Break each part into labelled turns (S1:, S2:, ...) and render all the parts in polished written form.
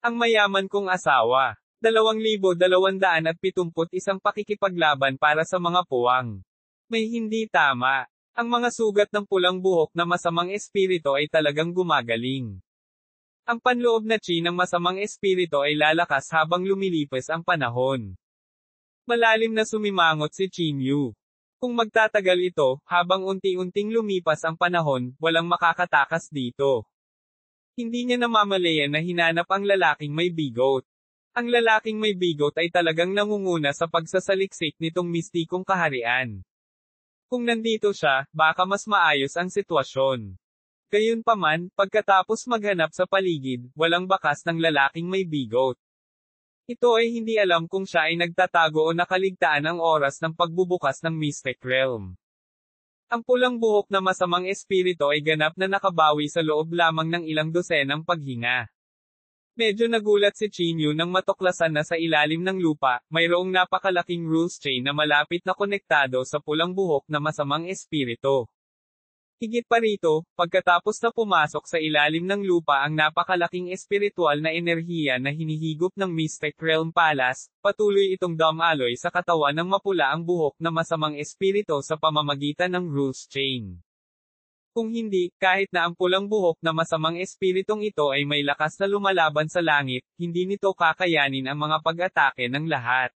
S1: Ang mayaman kong asawa. 2,271 pakikipaglaban para sa mga puwang. May hindi tama. Ang mga sugat ng pulang buhok na masamang espiritu ay talagang gumagaling. Ang panloob na chi ng masamang espiritu ay lalakas habang lumilipas ang panahon. Malalim na sumimangot si Chinyu. Kung magtatagal ito, habang unti-unting lumipas ang panahon, walang makakatakas dito. Hindi niya namamalayan na hinanap ang lalaking may bigot. Ang lalaking may bigot ay talagang nangunguna sa pagsasaliksik nitong mistikong kaharian. Kung nandito siya, baka mas maayos ang sitwasyon. Gayunpaman, pagkatapos maghanap sa paligid, walang bakas ng lalaking may bigot. Ito ay hindi alam kung siya ay nagtatago o nakaligtaan ang oras ng pagbubukas ng Mystic Realm. Ang pulang buhok na masamang espiritu ay ganap na nakabawi sa loob lamang ng ilang dosenang paghinga. Medyo nagulat si Chinyu nang matuklasan na sa ilalim ng lupa, mayroong napakalaking rules chain na malapit na konektado sa pulang buhok na masamang espiritu. Higit pa rito, pagkatapos na pumasok sa ilalim ng lupa ang napakalaking espiritual na enerhiya na hinihigop ng Mystic Realm Palace, patuloy itong dumaloy sa katawan ng mapula ang buhok na masamang espiritu sa pamamagitan ng rules chain. Kung hindi, kahit na ang pulang buhok na masamang espiritong ito ay may lakas na lumalaban sa langit, hindi nito kakayanin ang mga pag-atake ng lahat.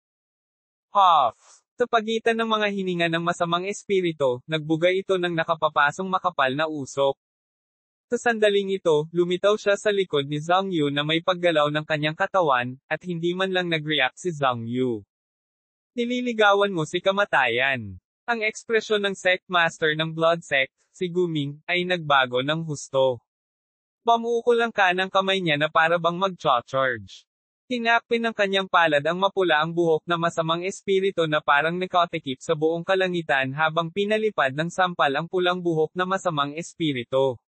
S1: Off! Sa pagitan ng mga hininga ng masamang espiritu, nagbugay ito ng nakapapasong makapal na usok. Sa sandaling ito, lumitaw siya sa likod ni Zhang Yu na may paggalaw ng kanyang katawan, at hindi man lang nag-react si Zhang Yu. Nililigawan mo si kamatayan. Ang ekspresyon ng sect master ng blood sect, si Guming, ay nagbago ng husto. Pamuukol ang kanang kamay niya na para bang mag-charge. Tinakpin ng kanyang palad ang mapula ang buhok na masamang espiritu na parang nakatikip sa buong kalangitan habang pinalipad ng sampal ang pulang buhok na masamang espiritu.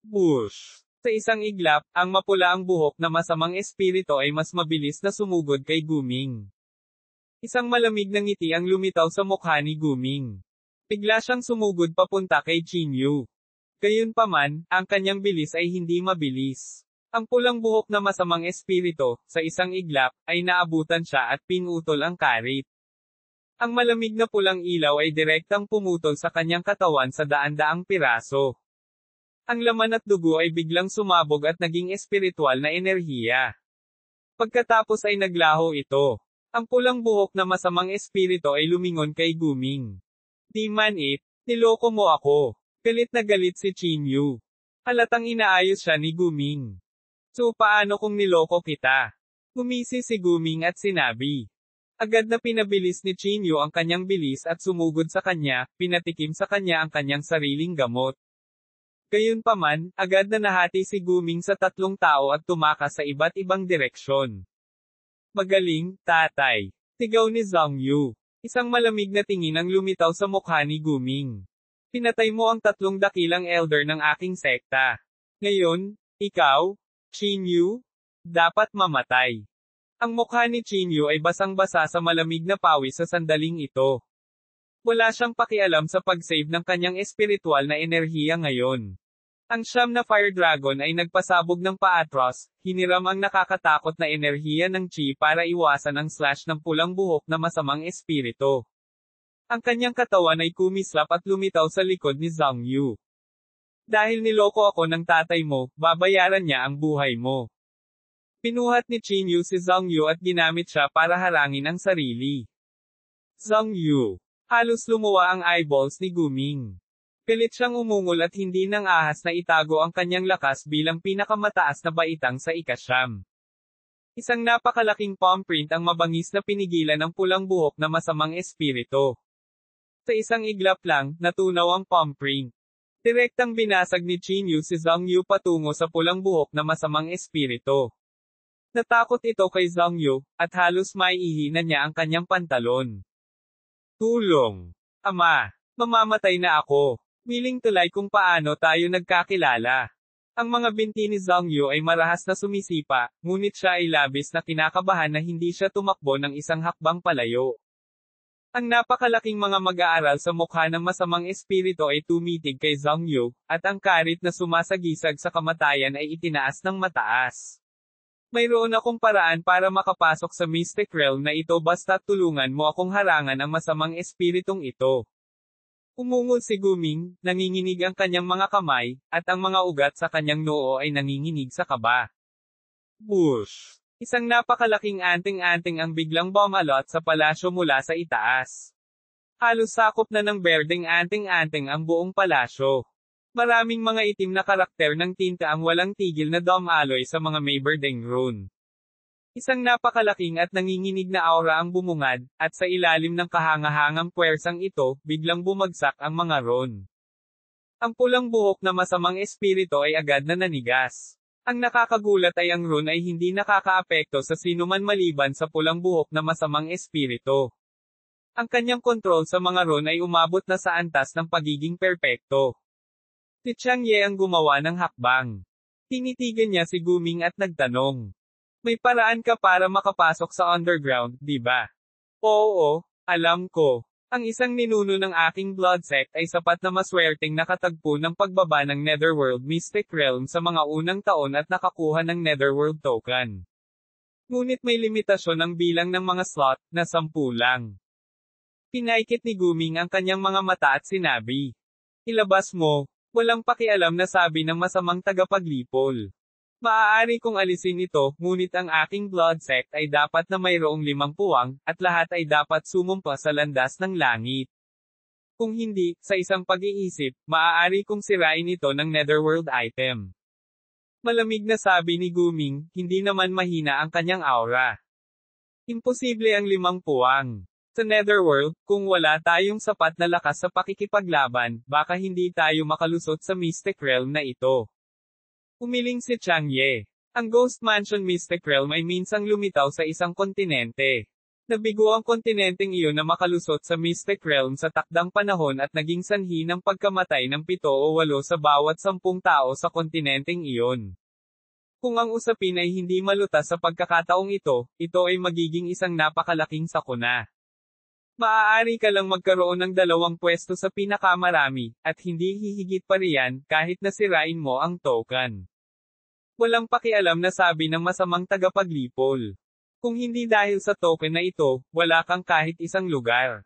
S1: Bush! Sa isang iglap, ang mapula ang buhok na masamang espiritu ay mas mabilis na sumugod kay Guming. Isang malamig na ngiti ang lumitaw sa mukha ni Guming. Bigla siyang sumugod papunta kay Chinyu. Gayunpaman, ang kanyang bilis ay hindi mabilis. Ang pulang buhok na masamang espiritu, sa isang iglap, ay naabutan siya at pinutol ang karit. Ang malamig na pulang ilaw ay direktang pumutol sa kanyang katawan sa daan-daang piraso. Ang laman at dugo ay biglang sumabog at naging espiritual na enerhiya. Pagkatapos ay naglaho ito. Ang pulang buhok na masamang espiritu ay lumingon kay Guming. Di man it, niloko mo ako. Galit na galit si Chinyu. Halatang inaayos siya ni Guming. So paano kung niloko kita? Gumisi si Guming at sinabi. Agad na pinabilis ni Chinyu ang kanyang bilis at sumugod sa kanya, pinatikim sa kanya ang kanyang sariling gamot. Gayunpaman, agad na nahati si Guming sa 3 tao at tumakas sa iba't ibang direksyon. Magaling, tatay. Sigaw ni Zhang Yu. Isang malamig na tingin ang lumitaw sa mukha ni Guming. Pinatay mo ang 3 dakilang elder ng aking sekta. Ngayon, ikaw, Chinyu, dapat mamatay. Ang mukha ni Chinyu ay basang-basa sa malamig na pawis sa sandaling ito. Wala siyang pakialam sa pag-save ng kanyang espiritual na enerhiya ngayon. Ang siyam na Fire Dragon ay nagpasabog ng paatros, hiniram ang nakakatakot na enerhiya ng chi para iwasan ang slash ng pulang buhok na masamang espiritu. Ang kanyang katawan ay kumislap at lumitaw sa likod ni Zhang Yu. Dahil niloko ako ng tatay mo, babayaran niya ang buhay mo. Pinuhat ni Chinyu si Zhang Yu at ginamit siya para harangin ang sarili. Zhang Yu. Halos lumuwa ang eyeballs ni Guming. Pilit siyang umungol at hindi nang ahas na itago ang kanyang lakas bilang pinakamataas na baitang sa ika-9. Isang napakalaking palm print ang mabangis na pinigilan ng pulang buhok na masamang espiritu. Sa isang iglap lang, natunaw ang palm print. Direktang binasag ni Chinyu si Zhang Yu patungo sa pulang buhok na masamang espiritu. Natakot ito kay Zhang Yu, at halos maiihina niya ang kanyang pantalon. Tulong! Ama! Mamamatay na ako! Willing tulay kung paano tayo nagkakilala. Ang mga binti ni Zhang Yu ay marahas na sumisipa, ngunit siya ay labis na kinakabahan na hindi siya tumakbo ng isang hakbang palayo. Ang napakalaking mga mag-aaral sa mukha ng masamang espiritu ay tumitig kay Zhang Yu, at ang karit na sumasagisag sa kamatayan ay itinaas ng mataas. Mayroon akong paraan para makapasok sa Mystic Realm na ito basta tulungan mo akong harangan ang masamang espiritong ito. Umungol si Guming, nanginginig ang kanyang mga kamay, at ang mga ugat sa kanyang noo ay nanginginig sa kaba. Bush! Isang napakalaking anting-anting ang biglang bumalot sa palasyo mula sa itaas. Halos sakop na ng berdeng anting-anting ang buong palasyo. Maraming mga itim na karakter ng tinta ang walang tigil na dumaloy sa mga Mayberdeng rune. Isang napakalaking at nanginginig na aura ang bumungad, at sa ilalim ng kahangahangang puwersang ito, biglang bumagsak ang mga rune. Ang pulang buhok na masamang espiritu ay agad na nanigas. Ang nakakagulat ay ang rune ay hindi nakakaapekto sa sinuman maliban sa pulang buhok na masamang espiritu. Ang kanyang kontrol sa mga rune ay umabot na sa antas ng pagiging perpekto. Si Changye ang gumawa ng hakbang. Tinitigan niya si Guming at nagtanong. May paraan ka para makapasok sa underground, di ba? Oo, alam ko. Ang isang ninuno ng aking blood sect ay sapat na maswerteng nakatagpo ng pagbaba ng Netherworld Mystic Realm sa mga unang taon at nakakuha ng Netherworld token. Ngunit may limitasyon ang bilang ng mga slot, na 10 lang. Pinaikit ni Guming ang kanyang mga mata at sinabi. Ilabas mo, walang pakialam na sabi ng masamang tagapaglipol. Maaari kong alisin ito, ngunit ang aking blood sect ay dapat na mayroong 5 puwang, at lahat ay dapat sumumpa sa landas ng langit. Kung hindi, sa isang pag-iisip, maaari kong sirain ito ng Netherworld item. Malamig na sabi ni Guming, hindi naman mahina ang kanyang aura. Imposible ang 5 puwang. Sa Netherworld, kung wala tayong sapat na lakas sa pakikipaglaban, baka hindi tayo makalusot sa Mystic Realm na ito. Umiling si Changye. Ang Ghost Mansion Mystic Realm ay minsang lumitaw sa isang kontinente. Nabigo ang kontinenteng iyon na makalusot sa Mystic Realm sa takdang panahon at naging sanhi ng pagkamatay ng 7 o 8 sa bawat 10 tao sa kontinenteng iyon. Kung ang usapin ay hindi malutas sa pagkakataong ito ay magiging isang napakalaking sakuna. Maaari ka lang magkaroon ng 2 pwesto sa pinakamarami, at hindi hihigit pa riyan, kahit na sirain mo ang token. Walang pakialam na sabi ng masamang tagapaglipol. Kung hindi dahil sa token na ito, wala kang kahit isang lugar.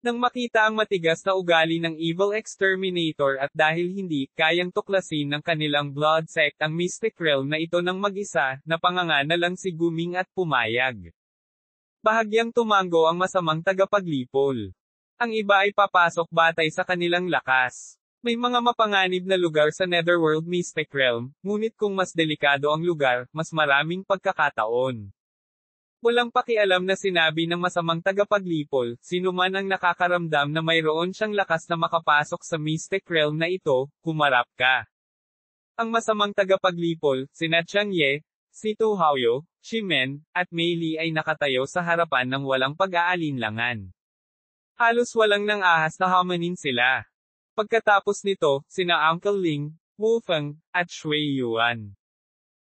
S1: Nang makita ang matigas na ugali ng Evil Exterminator at dahil hindi kayang tuklasin ng kanilang blood sect ang Mystic Realm na ito ng mag-isa, napanganga na lang si Guming at pumayag. Bahagyang tumango ang masamang tagapaglipol. Ang iba ay papasok batay sa kanilang lakas. May mga mapanganib na lugar sa Netherworld Mystic Realm, ngunit kung mas delikado ang lugar, mas maraming pagkakataon. Walang pakialam na sinabi ng masamang tagapaglipol, sino man ang nakakaramdam na mayroon siyang lakas na makapasok sa Mystic Realm na ito, humarap ka. Ang masamang tagapaglipol, sina Changye, si Tu Haoyo, Shimen, at Mei Li ay nakatayo sa harapan ng walang pag-aalinlangan. Halos walang nang ahas na hamanin sila. Pagkatapos nito, sina Uncle Ling, Wu Feng, at Shui Yuan.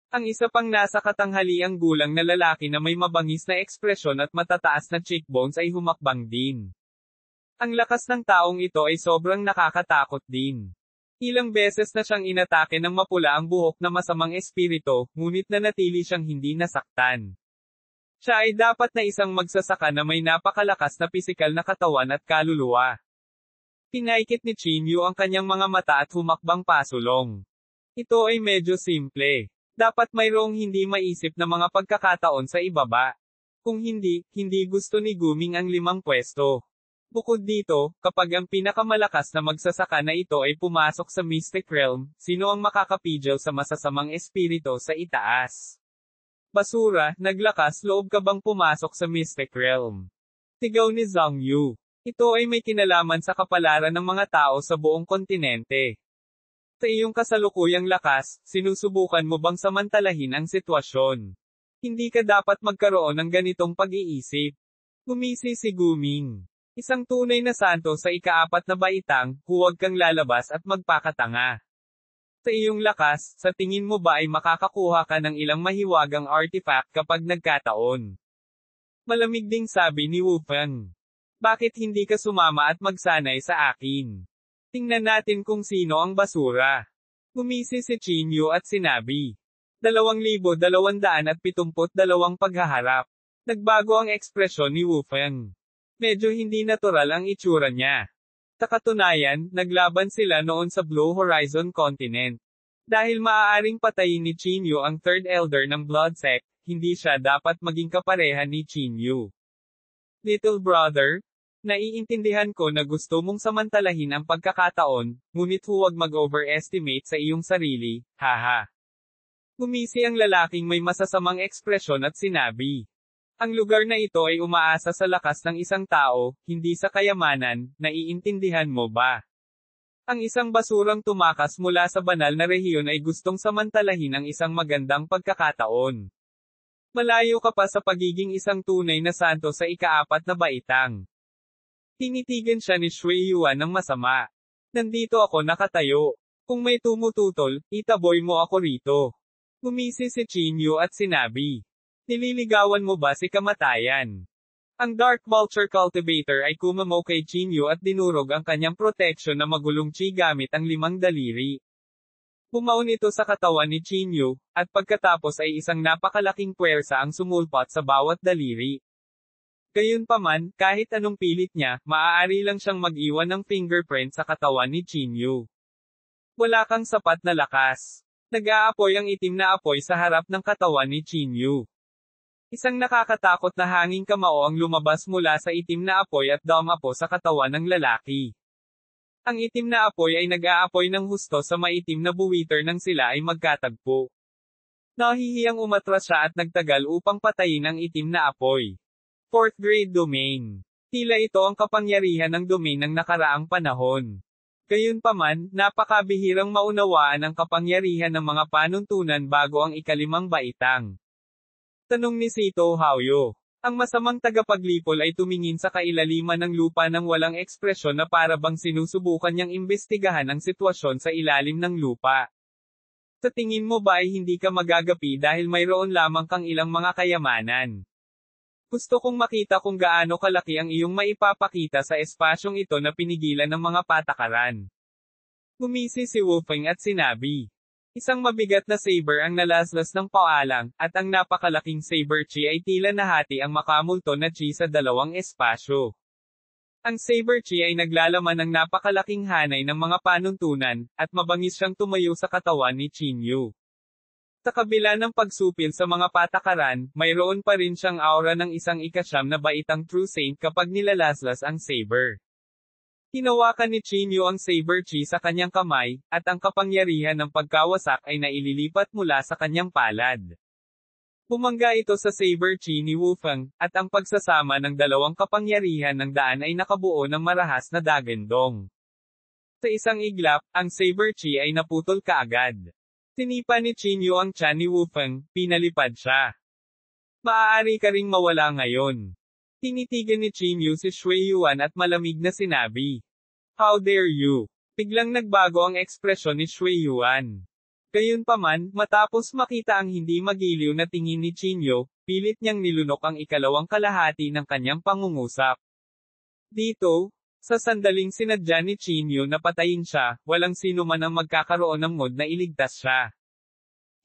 S1: Ang isa pang nasa katanghaliang gulang na lalaki na may mabangis na ekspresyon at matataas na cheekbones ay humakbang din. Ang lakas ng taong ito ay sobrang nakakatakot din. Ilang beses na siyang inatake ng mapula ang buhok na masamang espiritu, ngunit nanatili siyang hindi nasaktan. Siya ay dapat na isang magsasaka na may napakalakas na pisikal na katawan at kaluluwa. Pinaikit ni Chinyu ang kanyang mga mata at humakbang pasulong. Ito ay medyo simple. Dapat mayroong hindi maisip na mga pagkakataon sa ibaba. Kung hindi, hindi gusto ni Guming ang 5 pwesto. Bukod dito, kapag ang pinakamalakas na magsasaka na ito ay pumasok sa Mystic Realm, sino ang makakapigil sa masasamang espiritu sa itaas? Basura, naglakas loob ka bang pumasok sa Mystic Realm? Sigaw ni Zhang Yu. Ito ay may kinalaman sa kapalaran ng mga tao sa buong kontinente. Sa iyong kasalukuyang lakas, sinusubukan mo bang samantalahin ang sitwasyon? Hindi ka dapat magkaroon ng ganitong pag-iisip. Gumisi si Guming. Isang tunay na santo sa ika-4 na baitang, huwag kang lalabas at magpakatanga. Sa iyong lakas, sa tingin mo ba ay makakakuha ka ng ilang mahiwagang artifact kapag nagkataon? Malamig ding sabi ni Wu Feng. Bakit hindi ka sumama at magsanay sa akin? Tingnan natin kung sino ang basura. Gumisi si Chinyu at sinabi. 2,272 paghaharap. Nagbago ang ekspresyon ni Wu Feng. Medyo hindi natural ang itsura niya. Sa katunayan, naglaban sila noon sa Blue Horizon Continent. Dahil maaaring patayin ni Qin Yu ang third elder ng Blood Sect, hindi siya dapat maging kapareha ni Qin Yu. Little brother, naiintindihan ko na gusto mong samantalahin ang pagkakataon, ngunit huwag mag-overestimate sa iyong sarili, haha. Gumisi ang lalaking may masasamang ekspresyon at sinabi. Ang lugar na ito ay umaasa sa lakas ng isang tao, hindi sa kayamanan, naiintindihan mo ba? Ang isang basurang tumakas mula sa banal na rehiyon ay gustong samantalahin ang isang magandang pagkakataon. Malayo ka pa sa pagiging isang tunay na santo sa ika-4 na baitang. Tinitigan siya ni Shui Yuan ng masama. Nandito ako nakatayo. Kung may tumututol, itaboy mo ako rito. Gumisi si Qin Yu at sinabi. Nililigawan mo ba si kamatayan? Ang Dark Vulture Cultivator ay kumamo kay Qin Yu at dinurog ang kanyang protection na magulong chi gamit ang 5 daliri. Bumaon ito sa katawan ni Qin Yu, at pagkatapos ay isang napakalaking puwersa ang sumulpot sa bawat daliri. Gayunpaman, kahit anong pilit niya, maaari lang siyang mag-iwan ng fingerprint sa katawan ni Qin Yu. Wala kang sapat na lakas. Nag-aapoy ang itim na apoy sa harap ng katawan ni Qin Yu. Isang nakakatakot na hanging kamao ang lumabas mula sa itim na apoy at dumapo sa katawan ng lalaki. Ang itim na apoy ay nag-aapoy ng husto sa maitim na buwiter nang sila ay magkatagpo. Nahihiyang umatras siya at nagtagal upang patayin ang itim na apoy. 4th grade domain. Tila ito ang kapangyarihan ng domain ng nakaraang panahon. Gayunpaman, napakabihirang maunawaan ang kapangyarihan ng mga panuntunan bago ang ika-5 baitang. Tanong ni Sito Haoyo. Ang masamang tagapaglipol ay tumingin sa kailaliman ng lupa ng walang ekspresyon na para bang sinusubukan niyang imbestigahan ang sitwasyon sa ilalim ng lupa. Sa tingin mo ba ay hindi ka magagapi dahil mayroon lamang kang ilang mga kayamanan? Gusto kong makita kung gaano kalaki ang iyong maipapakita sa espasyong ito na pinigilan ng mga patakaran. Gumisi si Wu Feng at sinabi. Isang mabigat na saber ang nalaslas ng paalang, at ang napakalaking saber chi ay tila nahati ang makamulto na chi sa 2 espasyo. Ang saber chi ay naglalaman ng napakalaking hanay ng mga panuntunan, at mabangis siyang tumayo sa katawan ni Qin Yu. Sa kabila ng pagsupil sa mga patakaran, mayroon pa rin siyang aura ng isang ika-9 na baitang true saint kapag nilalaslas ang saber. Hinawakan ni Qin Yu ang saber chi sa kanyang kamay, at ang kapangyarihan ng pagkawasak ay naililipat mula sa kanyang palad. Bumangga ito sa saber chi ni Wu Feng, at ang pagsasama ng dalawang kapangyarihan ng daan ay nakabuo ng marahas na dagandong. Sa isang iglap, ang saber chi ay naputol kaagad. Sinipa ni Qin Yu ang tiyan ni Wu Feng, pinalipad siya. Maaari ka ring mawala ngayon. Tinitigan ni Qin Yu si Shui Yuan at malamig na sinabi. How dare you? Biglang nagbago ang ekspresyon ni Shui Yuan. Gayunpaman, matapos makita ang hindi magiliw na tingin ni Qin Yu, pilit niyang nilunok ang ikalawang kalahati ng kanyang pangungusap. Dito, sa sandaling sinadya ni Qin Yu na patayin siya, walang sino man ang magkakaroon ng mood na iligtas siya.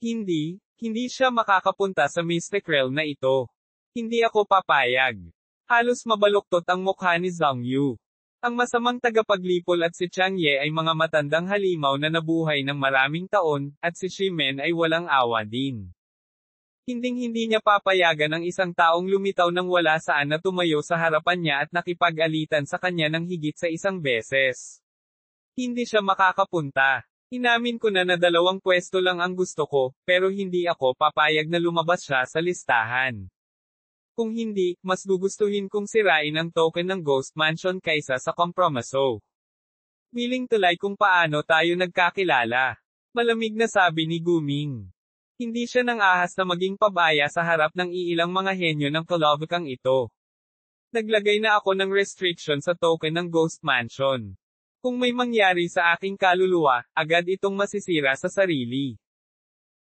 S1: Hindi siya makakapunta sa Mystic Realm na ito. Hindi ako papayag. Halos mabaluktot ang mukha ni Zhang Yu. Ang masamang tagapaglipol at si Chang Ye ay mga matandang halimaw na nabuhay ng maraming taon, at si Shimen ay walang awa din. Hinding-hindi niya papayagan ang isang taong lumitaw ng wala saan na tumayo sa harapan niya at nakipag-alitan sa kanya ng higit sa 1 beses. Hindi siya makakapunta. Inamin ko na 2 pwesto lang ang gusto ko, pero hindi ako papayag na lumabas siya sa listahan. Kung hindi, mas gugustuhin kong sirain ang token ng Ghost Mansion kaysa sa kompromiso. Willing to lie kung paano tayo nagkakilala. Malamig na sabi ni Guming. Hindi siya nang ahas na maging pabaya sa harap ng iilang mga henyo ng kalabakang ito. Naglagay na ako ng restriction sa token ng Ghost Mansion. Kung may mangyari sa aking kaluluwa, agad itong masisira sa sarili.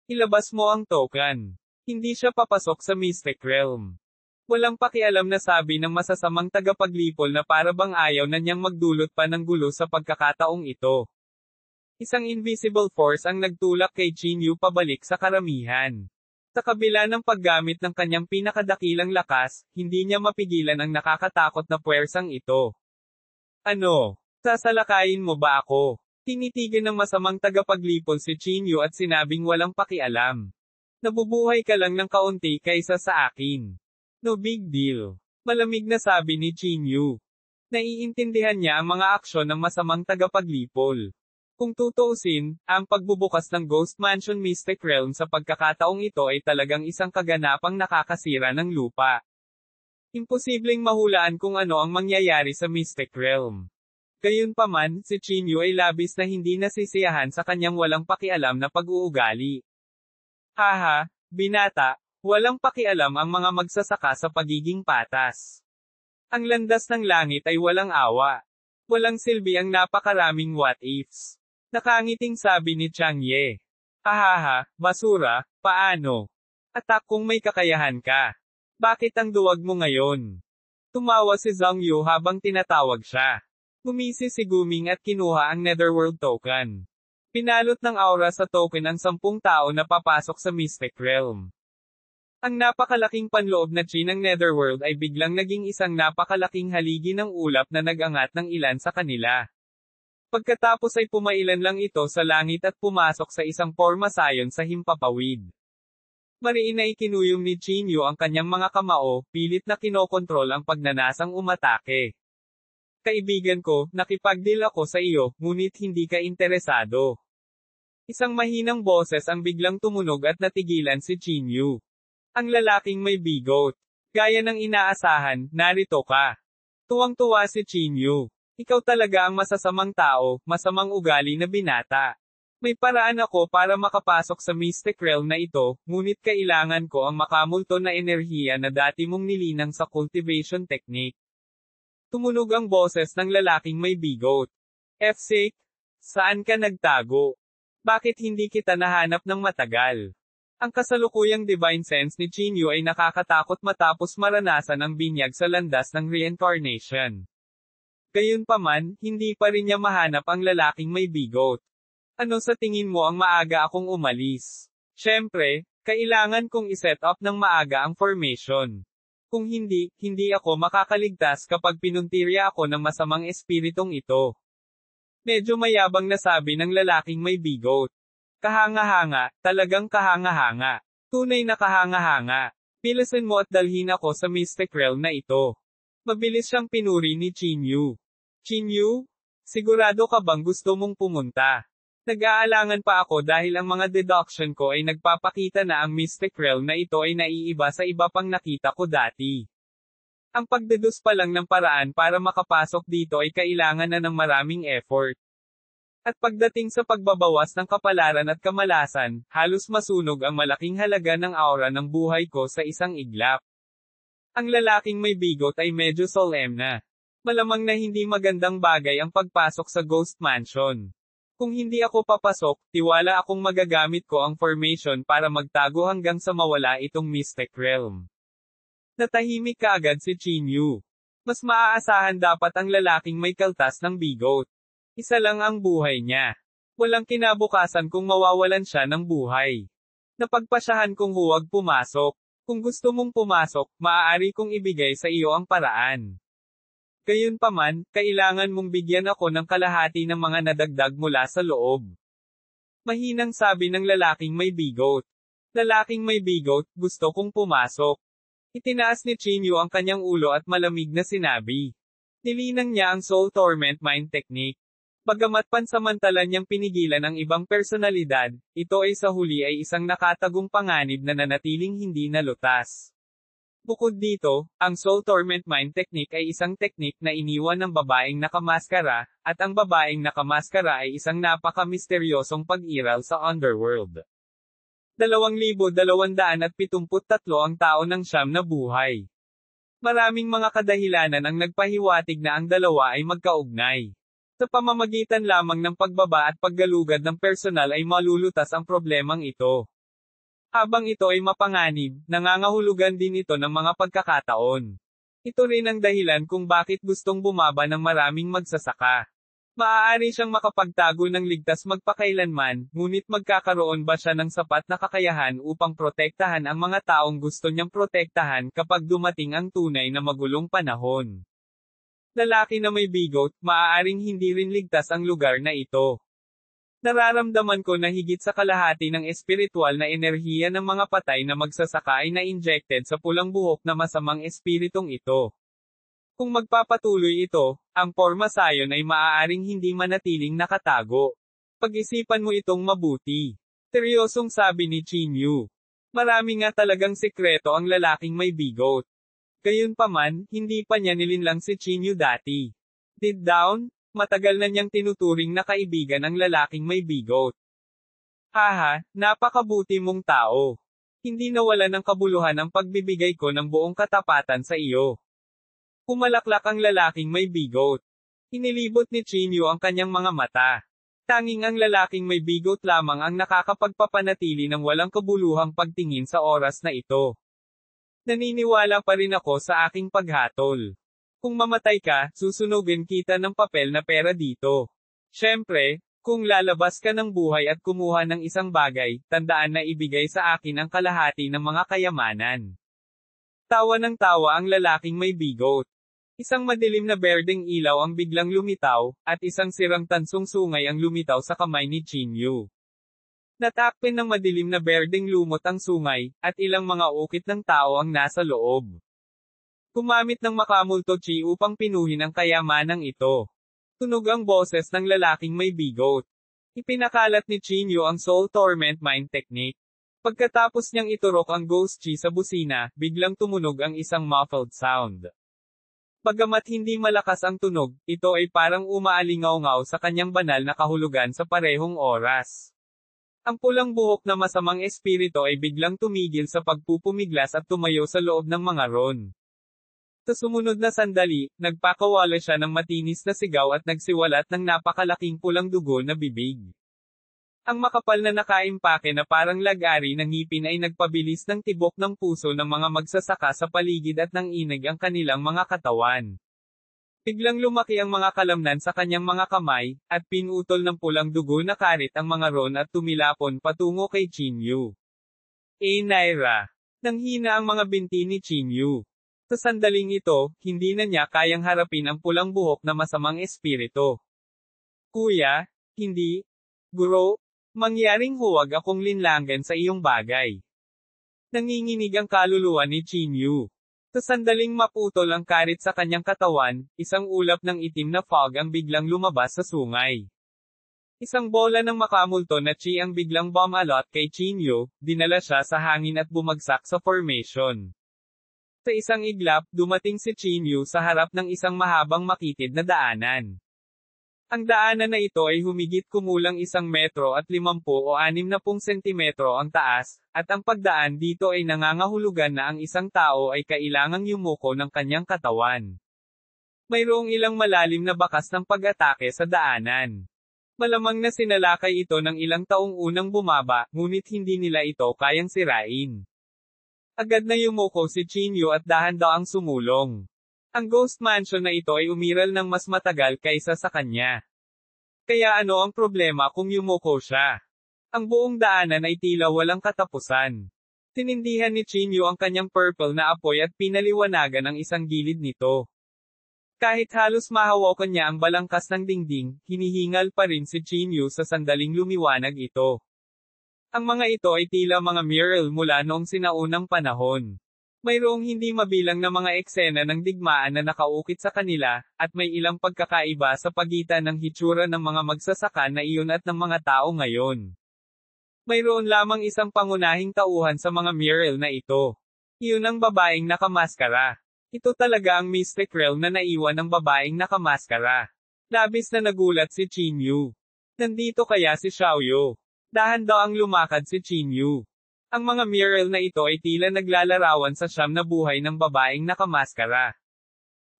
S1: Ilabas mo ang token. Hindi siya papasok sa Mystic Realm. Walang pakialam na sabi ng masasamang tagapaglipol na para bang ayaw na niyang magdulot pa ng gulo sa pagkakataong ito. Isang invisible force ang nagtulak kay Chinyu pabalik sa karamihan. Sa kabila ng paggamit ng kanyang pinakadakilang lakas, hindi niya mapigilan ang nakakatakot na puwersang ito. Ano? Sasalakayin mo ba ako? Tinitigan ng masamang tagapaglipol si Chinyu at sinabing walang pakialam. Nabubuhay ka lang ng kaunti kaysa sa akin. No big deal. Malamig na sabi ni Chinyu. Naiintindihan niya ang mga aksyon ng masamang tagapaglipol. Kung tutuusin, ang pagbubukas ng Ghost Mansion Mystic Realm sa pagkakataong ito ay talagang isang kaganapang nakakasira ng lupa. Imposibleng mahulaan kung ano ang mangyayari sa Mystic Realm. Gayunpaman, si Chinyu ay labis na hindi nasisiyahan sa kanyang walang pakialam na pag-uugali. Haha, binata, walang pakialam ang mga magsasaka sa pagiging patas. Ang landas ng langit ay walang awa. Walang silbi ang napakaraming what-ifs. Nakangiting sabi ni Chang Ye. Hahaha, basura, paano? Atak kung may kakayahan ka. Bakit ang duwag mo ngayon? Tumawa si Zhang Yu habang tinatawag siya. Gumisi si Guming at kinuha ang Netherworld Token. Pinalot ng aura sa token ang 10 tao na papasok sa Mystic Realm. Ang napakalaking panloob na chi ng Netherworld ay biglang naging isang napakalaking haligi ng ulap na nag-angat ng ilan sa kanila. Pagkatapos ay pumailan lang ito sa langit at pumasok sa isang porma sayon sa himpapawid. Mariin na ikinuyom ni Chinyu ang kanyang mga kamao, pilit na kinokontrol ang pagnanasang umatake. Kaibigan ko, nakipagdeal ako sa iyo, ngunit hindi ka interesado. Isang mahinang boses ang biglang tumunog at natigilan si Chinyu. Ang lalaking may bigot. Gaya ng inaasahan, narito ka. Tuwang-tuwa si Chinyu. Ikaw talaga ang masasamang tao, masamang ugali na binata. May paraan ako para makapasok sa Mystic Realm na ito, ngunit kailangan ko ang makamulto na enerhiya na dati mong nilinang sa cultivation technique. Tumunog ang boses ng lalaking may bigot. F-sake, saan ka nagtago? Bakit hindi kita nahanap ng matagal? Ang kasalukuyang divine sense ni Chinyu ay nakakatakot matapos maranasan ang binyag sa landas ng reincarnation. Gayunpaman, hindi pa rin niya mahanap ang lalaking may bigot. Ano sa tingin mo ang maaga akong umalis? Siyempre, kailangan kong iset up ng maaga ang formation. Kung hindi, hindi ako makakaligtas kapag pinuntirya ako ng masamang espiritong ito. Medyo mayabang na sabi ng lalaking may bigot. Kahanga-hanga, talagang kahanga-hanga. Tunay na kahanga-hanga. Pilasin mo at dalhin ako sa Mystic Realm na ito. Mabilis siyang pinuri ni Chinyu. Chinyu? Sigurado ka bang gusto mong pumunta? Nag-aalangan pa ako dahil ang mga deduction ko ay nagpapakita na ang Mystic Realm na ito ay naiiba sa iba pang nakita ko dati. Ang pagdeduce pa lang ng paraan para makapasok dito ay kailangan na ng maraming effort. At pagdating sa pagbabawas ng kapalaran at kamalasan, halos masunog ang malaking halaga ng aura ng buhay ko sa isang iglap. Ang lalaking may bigot ay medyo solemn na. Malamang na hindi magandang bagay ang pagpasok sa Ghost Mansion. Kung hindi ako papasok, tiwala akong magagamit ko ang formation para magtago hanggang sa mawala itong Mystic Realm. Natahimik kaagad si Chinyu. Mas maaasahan dapat ang lalaking may kaltas ng bigot. Isa lang ang buhay niya. Walang kinabukasan kung mawawalan siya ng buhay. Napagpasyahan kong huwag pumasok. Kung gusto mong pumasok, maaari kong ibigay sa iyo ang paraan. Gayunpaman, kailangan mong bigyan ako ng kalahati ng mga nadagdag mula sa loob. Mahinang sabi ng lalaking may bigot. Lalaking may bigot, gusto kong pumasok. Itinaas ni Chinyu ang kanyang ulo at malamig na sinabi. Nilinang niya ang Soul Torment Mind Technique. Bagamat pansamantalan niyang pinigilan ang ibang personalidad, ito ay sa huli ay isang nakatagong panganib na nanatiling hindi nalutas. Bukod dito, ang Soul Torment Mind Technique ay isang teknik na iniwan ng babaeng nakamaskara, at ang babaeng nakamaskara ay isang napaka-misteryosong pag-iral sa underworld. 2,273 ang tao ng siyam na buhay. Maraming mga kadahilanan ang nagpahiwatig na ang dalawa ay magkaugnay. Sa pamamagitan lamang ng pagbaba at paggalugad ng personal ay malulutas ang problemang ito. Habang ito ay mapanganib, nangangahulugan din ito ng mga pagkakataon. Ito rin ang dahilan kung bakit gustong bumaba ng maraming magsasaka. Maaari siyang makapagtago ng ligtas magpakailanman, ngunit magkakaroon ba siya ng sapat na kakayahan upang protektahan ang mga taong gusto niyang protektahan kapag dumating ang tunay na magulong panahon? Lalaki na may bigot, maaaring hindi rin ligtas ang lugar na ito. Nararamdaman ko na higit sa kalahati ng espiritual na enerhiya ng mga patay na magsasaka ay na-injected sa pulang buhok na masamang espiritong ito. Kung magpapatuloy ito, ang porma sayon ay maaaring hindi manatiling nakatago. Pag-isipan mo itong mabuti. Seryosong sabi ni Chinyu. Marami nga talagang sekreto ang lalaking may bigot. Gayunpaman, hindi pa niya nilinlang si Chinyu dati. Deep down, matagal na niyang tinuturing na kaibigan ang lalaking may bigot. Haha, napakabuti mong tao. Hindi nawala ng kabuluhan ang pagbibigay ko ng buong katapatan sa iyo. Pumalaklak ang lalaking may bigot. Inilibot ni Chinyu ang kanyang mga mata. Tanging ang lalaking may bigot lamang ang nakakapagpapanatili ng walang kabuluhang pagtingin sa oras na ito. Naniniwala pa rin ako sa aking paghatol. Kung mamatay ka, susunugin kita ng papel na pera dito. Siyempre, kung lalabas ka ng buhay at kumuha ng isang bagay, tandaan na ibigay sa akin ang kalahati ng mga kayamanan. Tawa ng tawa ang lalaking may bigot. Isang madilim na berdeng ilaw ang biglang lumitaw, at isang sirang tansong sungay ang lumitaw sa kamay ni Chinyu. Natakpan ng madilim na berdeng lumot ang sungay, at ilang mga ukit ng tao ang nasa loob. Gumamit ng makamulto chi upang pinuhin ang kayamanang ito. Tunog ang boses ng lalaking may bigot. Ipinakalat ni Chinyu ang Soul Torment Mind Technique. Pagkatapos niyang iturok ang ghost chi sa busina, biglang tumunog ang isang muffled sound. Bagamat hindi malakas ang tunog, ito ay parang umaalingaw-ngaw sa kanyang banal na kahulugan sa parehong oras. Ang pulang buhok na masamang espiritu ay biglang tumigil sa pagpupumiglas at tumayo sa loob ng mga ron. Sa sumunod na sandali, nagpakawala siya ng matinis na sigaw at nagsiwalat ng napakalaking pulang dugo na bibig. Ang makapal na nakaimpake na parang lagari ng ngipin ay nagpabilis ng tibok ng puso ng mga magsasaka sa paligid at nanginig ang kanilang mga katawan. Biglang lumaki ang mga kalamnan sa kanyang mga kamay, at pinutol ng pulang dugo na karit ang mga ron at tumilapon patungo kay Chinyu. Naira. Nanghina ang mga binti ni Chinyu. Sa sandaling ito, hindi na niya kayang harapin ang pulang buhok na masamang espiritu. Kuya, hindi. Guro, mangyaring huwag akong linlangan sa iyong bagay. Nanginginig ang kaluluwa ni Chinyu. Sa sandaling maputol ang karit sa kanyang katawan, isang ulap ng itim na fog ang biglang lumabas sa sungay. Isang bola ng makamulto na chi ang biglang bumalot kay Chinyu, dinala siya sa hangin at bumagsak sa formation. Sa isang iglap, dumating si Chinyu sa harap ng isang mahabang makitid na daanan. Ang daanan na ito ay humigit kumulang 1 metro at 50 o 60 sentimetro ang taas, at ang pagdaan dito ay nangangahulugan na ang isang tao ay kailangang yumuko ng kanyang katawan. Mayroong ilang malalim na bakas ng pag-atake sa daanan. Malamang na sinalakay ito ng ilang taong unang bumaba, ngunit hindi nila ito kayang sirain. Agad na yumuko si Chinyu at dahan-daang sumulong. Ang ghost mansion na ito ay umiral ng mas matagal kaysa sa kanya. Kaya ano ang problema kung yumuko siya? Ang buong daanan ay tila walang katapusan. Tinindihan ni Chinyu ang kanyang purple na apoy at pinaliwanagan ang isang gilid nito. Kahit halos mahawakan niya ang balangkas ng dingding, hinihingal pa rin si Chinyu sa sandaling lumiwanag ito. Ang mga ito ay tila mga mural mula noong sinaunang panahon. Mayroong hindi mabilang na mga eksena ng digmaan na nakaukit sa kanila, at may ilang pagkakaiba sa pagitan ng hitsura ng mga magsasaka na iyon at ng mga tao ngayon. Mayroon lamang isang pangunahing tauhan sa mga mural na ito. Iyon ang babaeng nakamaskara. Ito talaga ang mystic realm na naiwan ng babaeng nakamaskara. Labis na nagulat si Chinyu. Nandito kaya si Xiaoyu? Dahan-daang lumakad si Chinyu. Ang mga mural na ito ay tila naglalarawan sa siyam na buhay ng babaeng nakamaskara.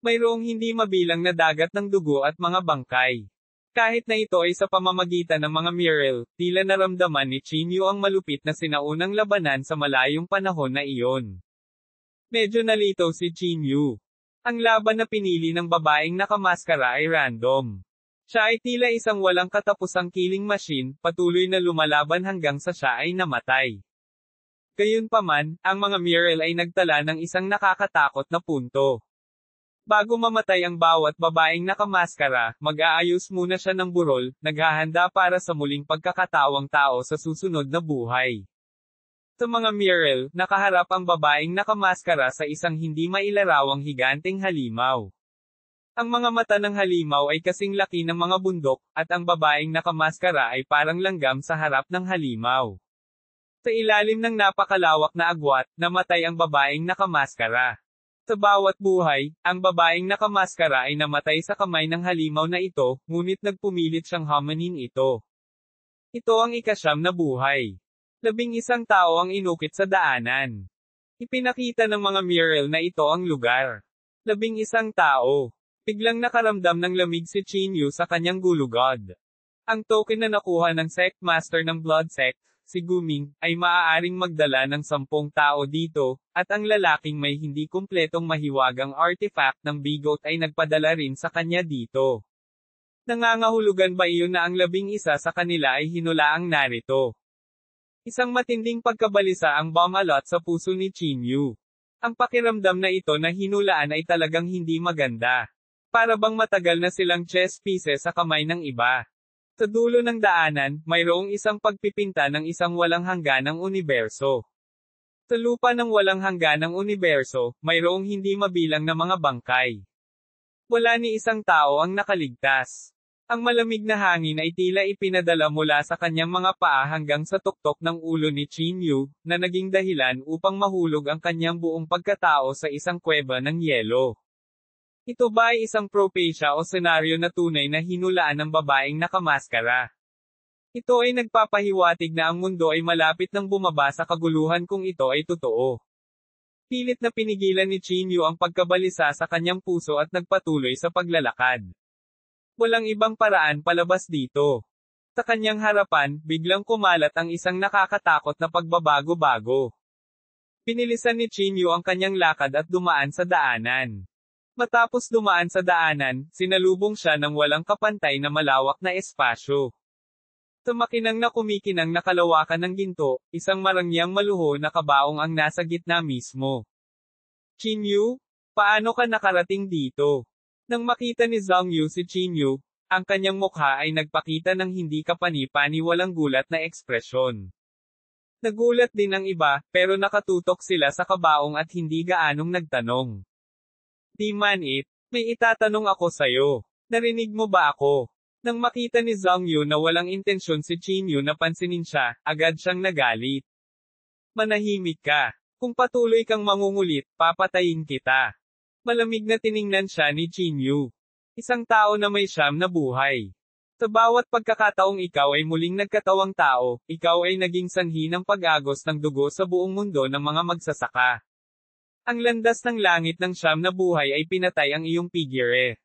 S1: Mayroong hindi mabilang na dagat ng dugo at mga bangkay. Kahit na ito ay sa pamamagitan ng mga mural, tila naramdaman ni Chinyu ang malupit na sinaunang labanan sa malayong panahon na iyon. Medyo nalito si Chinyu. Ang laban na pinili ng babaeng nakamaskara ay random. Siya ay tila isang walang katapusang killing machine, patuloy na lumalaban hanggang sa siya ay namatay. Gayunpaman, ang mga Muriel ay nagtala ng isang nakakatakot na punto. Bago mamatay ang bawat babaeng nakamaskara, mag-aayos muna siya ng burol, naghahanda para sa muling pagkakatawang tao sa susunod na buhay. Sa mga Muriel, nakaharap ang babaeng nakamaskara sa isang hindi mailarawang higanteng halimaw. Ang mga mata ng halimaw ay kasing laki ng mga bundok, at ang babaeng nakamaskara ay parang langgam sa harap ng halimaw. Sa ilalim ng napakalawak na agwat, namatay ang babaeng nakamaskara. Sa bawat buhay, ang babaeng nakamaskara ay namatay sa kamay ng halimaw na ito, ngunit nagpumilit siyang hamanin ito. Ito ang ikasyam na buhay. 11 tao ang inukit sa daanan. Ipinakita ng mga Muriel na ito ang lugar. 11 tao. Biglang nakaramdam ng lamig si Chinyu sa kanyang gulugod. Ang token na nakuha ng sect master ng blood sect, si Guming, ay maaaring magdala ng 10 tao dito, at ang lalaking may hindi kumpletong mahiwagang artifact ng bigot ay nagpadala rin sa kanya dito. Nangangahulugan ba iyon na ang 11 sa kanila ay hinulaang narito? Isang matinding pagkabalisa ang bumalot sa puso ni Chinyu. Ang pakiramdam na ito na hinulaan ay talagang hindi maganda. Para bang matagal na silang chess pieces sa kamay ng iba. Sa dulo ng daanan, mayroong isang pagpipinta ng isang walang hangganang universo. Sa lupa ng walang hangganang universo, mayroong hindi mabilang na mga bangkay. Wala ni isang tao ang nakaligtas. Ang malamig na hangin ay tila ipinadala mula sa kanyang mga paa hanggang sa tuktok ng ulo ni Chinyu, na naging dahilan upang mahulog ang kanyang buong pagkatao sa isang kuweba ng yelo. Ito ba ay isang propesya o senaryo na tunay na hinulaan ng babaeng nakamaskara? Ito ay nagpapahiwatig na ang mundo ay malapit nang bumaba sa kaguluhan kung ito ay totoo. Pilit na pinigilan ni Chinyu ang pagkabalisa sa kanyang puso at nagpatuloy sa paglalakad. Walang ibang paraan palabas dito. Sa kanyang harapan, biglang kumalat ang isang nakakatakot na pagbabago-bago. Pinilisan ni Chinyu ang kanyang lakad at dumaan sa daanan. Matapos dumaan sa daanan, sinalubong siya ng walang kapantay na malawak na espasyo. Sa makinang na kumikinang na kalawakan ng ginto, isang marangyang maluho na kabaong ang nasa gitna mismo. Chinyu, paano ka nakarating dito? Nang makita ni Zhongyu si Chinyu, ang kanyang mukha ay nagpakita ng hindi kapani-paniwalang gulat na ekspresyon. Nagulat din ang iba, pero nakatutok sila sa kabaong at hindi gaanong nagtanong. Di man it, may itatanong ako sa'yo. Narinig mo ba ako? Nang makita ni Zhongyu na walang intensyon si Chinyu na pansinin siya, agad siyang nagalit. Manahimik ka. Kung patuloy kang mangungulit, papatayin kita. Malamig na tiningnan siya ni Chinyu. Isang tao na may 9 na buhay. Sa bawat pagkakataong ikaw ay muling nagkatawang tao, ikaw ay naging sanhi ng pag-agos ng dugo sa buong mundo ng mga magsasaka. Ang landas ng langit ng 9 na buhay ay pinatay ang iyong figure.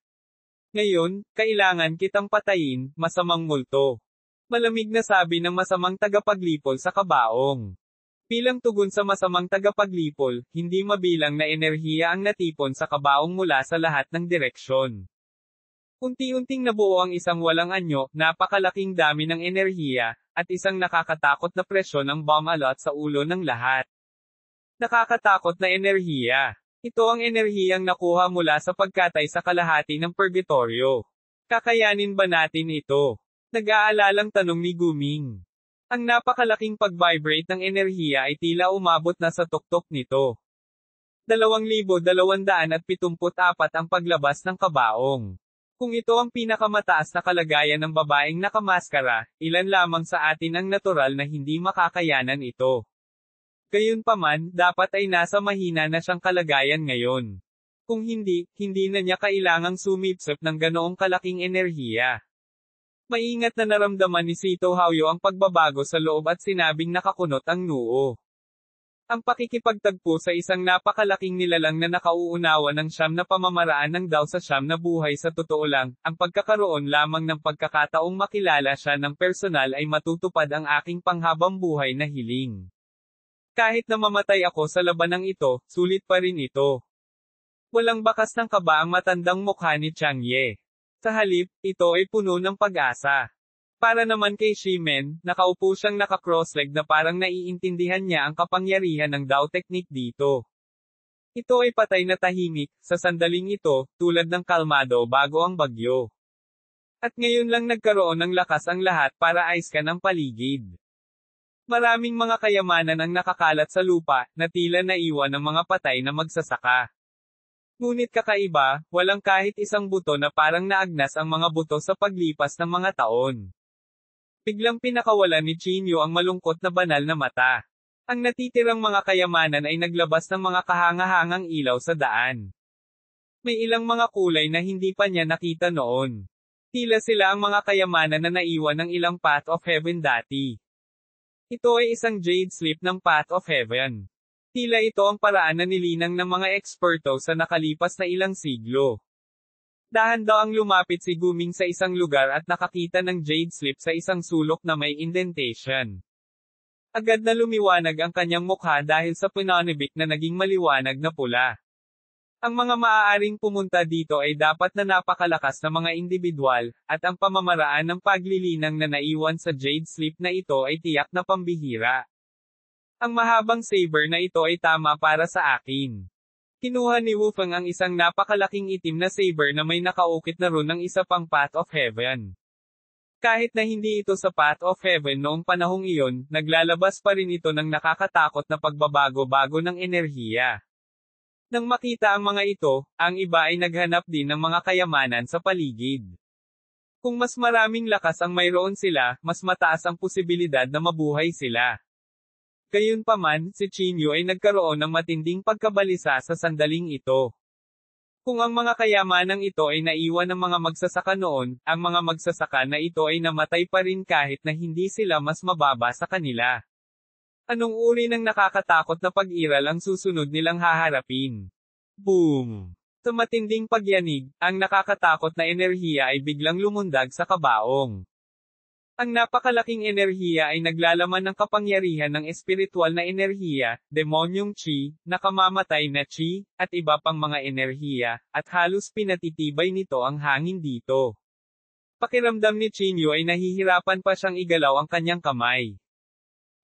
S1: Ngayon, kailangan kitang patayin, masamang multo. Malamig na sabi ng masamang tagapaglipol sa kabaong. Bilang tugon sa masamang tagapaglipol, hindi mabilang na enerhiya ang natipon sa kabaong mula sa lahat ng direksyon. Unti-unting nabuo ang isang walang anyo, napakalaking dami ng enerhiya, at isang nakakatakot na presyon ang bumalot sa ulo ng lahat. Nakakatakot na enerhiya. Ito ang enerhiyang nakuha mula sa pagkatay sa kalahati ng purgatorio. Kakayanin ba natin ito? Nag-aalalang tanong ni Guming. Ang napakalaking pag-vibrate ng enerhiya ay tila umabot na sa tuktok nito. 2,274 ang paglabas ng kabaong. Kung ito ang pinakamataas na kalagayan ng babaeng nakamaskara, ilan lamang sa atin ang natural na hindi makakayanan ito. Gayunpaman, dapat ay nasa mahina na siyang kalagayan ngayon. Kung hindi, hindi na niya kailangang sumipsip ng ganoong kalaking enerhiya. Maingat na naramdaman ni Sito Haoyo ang pagbabago sa loob at sinabing nakakunot ang noo. Ang pakikipagtagpo sa isang napakalaking nilalang na nakauunawa ng 9 na pamamaraan ng daw sa 9 na buhay sa totoo lang, ang pagkakaroon lamang ng pagkakataong makilala siya ng personal ay matutupad ang aking panghabang buhay na hiling. Kahit na mamatay ako sa labanang ito, sulit pa rin ito. Walang bakas ng kaba ang matandang mukha ni Chang Ye. Sa halip, ito ay puno ng pag-asa. Para naman kay Shimen, nakaupo siyang naka-cross-leg na parang naiintindihan niya ang kapangyarihan ng Dao technique dito. Ito ay patay na tahimik, sa sandaling ito, tulad ng kalmado bago ang bagyo. At ngayon lang nagkaroon ng lakas ang lahat para aiskan ang paligid. Maraming mga kayamanan ang nakakalat sa lupa, na tila naiwan ng mga patay na magsasaka. Ngunit kakaiba, walang kahit isang buto na parang naagnas ang mga buto sa paglipas ng mga taon. Biglang pinakawalan ni Chinyo ang malungkot na banal na mata. Ang natitirang mga kayamanan ay naglabas ng mga kahangahangang ilaw sa daan. May ilang mga kulay na hindi pa niya nakita noon. Tila sila ang mga kayamanan na naiwan ng ilang Path of Heaven dati. Ito ay isang jade slip ng Path of Heaven. Tila ito ang paraan na nilinang ng mga eksperto sa nakalipas na ilang siglo. Dahan-dahang lumapit si Guming sa isang lugar at nakakita ng jade slip sa isang sulok na may indentation. Agad na lumiwanag ang kanyang mukha dahil sa pananibik na naging maliwanag na pula. Ang mga maaaring pumunta dito ay dapat na napakalakas na mga individual, at ang pamamaraan ng paglilinang na naiwan sa jade slip na ito ay tiyak na pambihira. Ang mahabang saber na ito ay tama para sa akin. Kinuha ni Wufeng ang isang napakalaking itim na saber na may nakaukit na rune ng isa pang Path of Heaven. Kahit na hindi ito sa Path of Heaven noong panahong iyon, naglalabas pa rin ito ng nakakatakot na pagbabago-bago ng enerhiya. Nang makita ang mga ito, ang iba ay naghanap din ng mga kayamanan sa paligid. Kung mas maraming lakas ang mayroon sila, mas mataas ang posibilidad na mabuhay sila. Gayunpaman, si Chinyo ay nagkaroon ng matinding pagkabalisa sa sandaling ito. Kung ang mga kayamanang ito ay naiwan ng mga magsasaka noon, ang mga magsasaka na ito ay namatay pa rin kahit na hindi sila mas mababa sa kanila. Anong uri ng nakakatakot na pag-iral ang susunod nilang haharapin? Boom! Sa matinding pagyanig, ang nakakatakot na enerhiya ay biglang lumundag sa kabaong. Ang napakalaking enerhiya ay naglalaman ng kapangyarihan ng espiritual na enerhiya, demonyong chi, nakamamatay na chi, at iba pang mga enerhiya, at halos pinatitibay nito ang hangin dito. Pakiramdam ni Chinyo ay nahihirapan pa siyang igalaw ang kanyang kamay.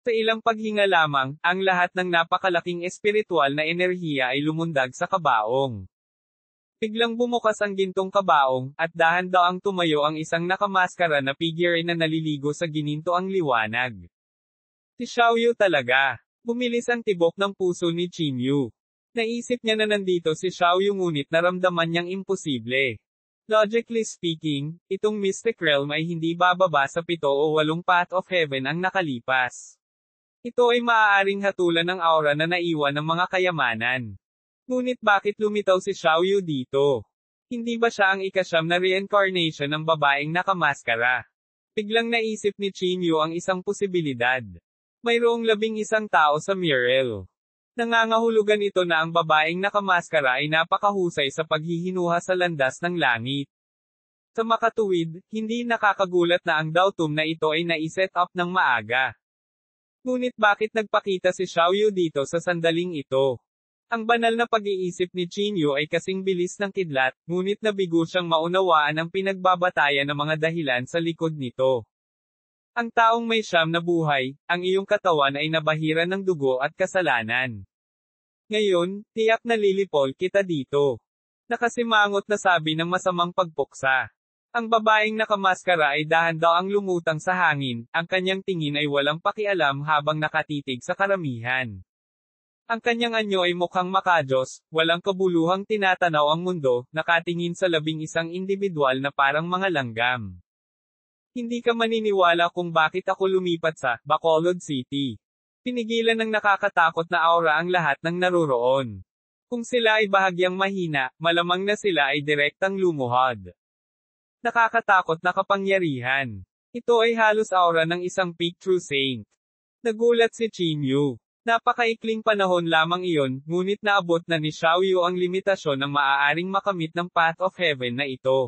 S1: Sa ilang paghinga lamang, ang lahat ng napakalaking espiritual na enerhiya ay lumundag sa kabaong. Biglang bumukas ang gintong kabaong, at dahan-daang tumayo ang isang nakamaskara na figure na naliligo sa gininto ang liwanag. Si Xiaoyu talaga. Bumilis ang tibok ng puso ni Chinyu. Naisip niya na nandito si Xiaoyu ngunit naramdaman niyang imposible. Logically speaking, itong Mystic Realm ay hindi bababa sa 7 o 8 Path of Heaven ang nakalipas. Ito ay maaaring hatulan ng aura na naiwan ng mga kayamanan. Ngunit bakit lumitaw si Xiaoyu dito? Hindi ba siya ang ika-9 na reincarnation ng babaeng nakamaskara? Biglang naisip ni Chinyu ang isang posibilidad. Mayroong 11 tao sa mural. Nangangahulugan ito na ang babaeng nakamaskara ay napakahusay sa paghihinuha sa landas ng langit. Sa makatuwid, hindi nakakagulat na ang Daotum na ito ay naiset up ng maaga. Ngunit bakit nagpakita si Xiaoyu dito sa sandaling ito? Ang banal na pag-iisip ni Chinyu ay kasing bilis ng kidlat, ngunit nabigo siyang maunawaan ang pinagbabatayan ng mga dahilan sa likod nito. Ang taong may 9 na buhay, ang iyong katawan ay nabahiran ng dugo at kasalanan. Ngayon, tiyak na lilipol kita dito. Nakasimangot na sabi ng masamang pagpuksa. Ang babaeng nakamaskara ay dahan-daang lumutang sa hangin, ang kanyang tingin ay walang pakialam habang nakatitig sa karamihan. Ang kanyang anyo ay mukhang makajos, walang kabuluhang tinatanaw ang mundo, nakatingin sa 11 individual na parang mga langgam. Hindi ka maniniwala kung bakit ako lumipat sa Bacolod City. Pinigilan ng nakakatakot na aura ang lahat ng naruroon. Kung sila ay bahagyang mahina, malamang na sila ay direktang lumuhod. Nakakatakot na kapangyarihan. Ito ay halos aura ng isang peak true saint. Nagulat si Chinyu. Napakaikling panahon lamang iyon, ngunit naabot na ni Xiaoyu ang limitasyon ng maaaring makamit ng Path of Heaven na ito.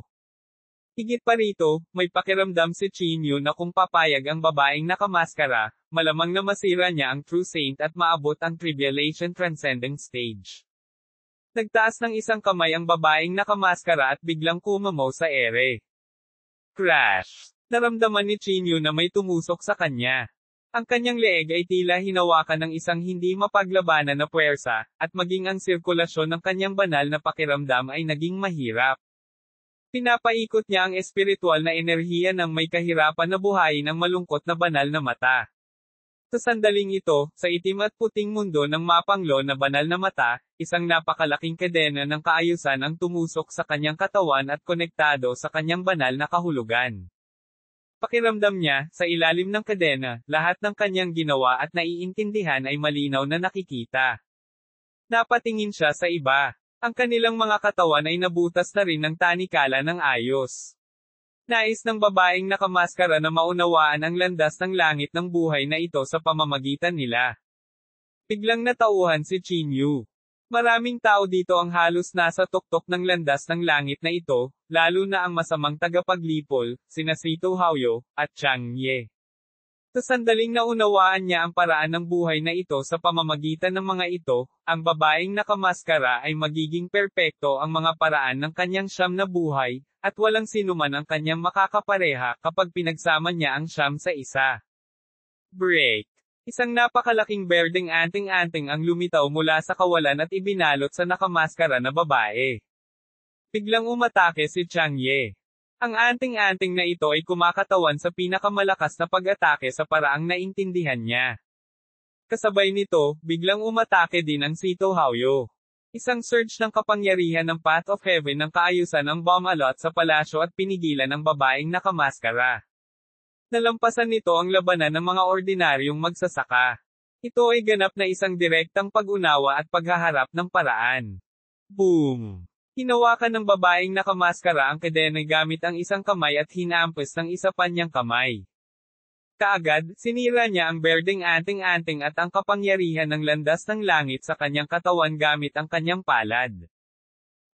S1: Higit pa rito, may pakiramdam si Chinyu na kung papayag ang babaeng nakamaskara, malamang na masira niya ang True Saint at maabot ang Tribulation Transcending Stage. Nagtaas ng isang kamay ang babaeng nakamaskara at biglang kumamaw sa ere. Crash! Naramdaman ni Chinyu na may tumusok sa kanya. Ang kanyang leeg ay tila hinawakan ng isang hindi mapaglabanan na puwersa, at maging ang sirkulasyon ng kanyang banal na pakiramdam ay naging mahirap. Pinapaikot niya ang espiritual na enerhiya ng may kahirapan na buhayin ang malungkot na banal na mata. Sa sandaling ito, sa itim at puting mundo ng mapanglo na banal na mata, isang napakalaking kadena ng kaayusan ang tumusok sa kanyang katawan at konektado sa kanyang banal na kahulugan. Pakiramdam niya, sa ilalim ng kadena, lahat ng kanyang ginawa at naiintindihan ay malinaw na nakikita. Napatingin siya sa iba. Ang kanilang mga katawan ay nabutas na rin ng tanikala ng ayos. Nais ng babaeng nakamaskara na maunawaan ang landas ng langit ng buhay na ito sa pamamagitan nila. Biglang natauhan si Chinyu. Maraming tao dito ang halos nasa tuktok ng landas ng langit na ito, lalo na ang masamang tagapaglipol, sina Sito Haoyo, at Chang Ye. Sa sandaling naunawaan niya ang paraan ng buhay na ito sa pamamagitan ng mga ito, ang babaeng nakamaskara ay magiging perpekto ang mga paraan ng kanyang siyam na buhay, at walang sinuman ang kanyang makakapareha kapag pinagsama niya ang siyam sa isa. Break. Isang napakalaking berdeng anting-anting ang lumitaw mula sa kawalan at ibinalot sa nakamaskara na babae. Biglang umatake si Chang Ye. Ang anting-anting na ito ay kumakatawan sa pinakamalakas na pag-atake sa paraang naintindihan niya. Kasabay nito, biglang umatake din ang Sito Haoyo. Isang surge ng kapangyarihan ng Path of Heaven ng kaayusan ang bumalot sa palasyo at pinigilan ang babaeng nakamaskara. Nalampasan nito ang labanan ng mga ordinaryong magsasaka. Ito ay ganap na isang direktang pag-unawa at paghaharap ng paraan. Boom! Hinawakan ng babaeng nakamaskara ang kadena gamit ang isang kamay at hinampas ng isa pa niyang kamay. Kaagad, sinira niya ang berdeng anting-anting at ang kapangyarihan ng landas ng langit sa kanyang katawan gamit ang kanyang palad.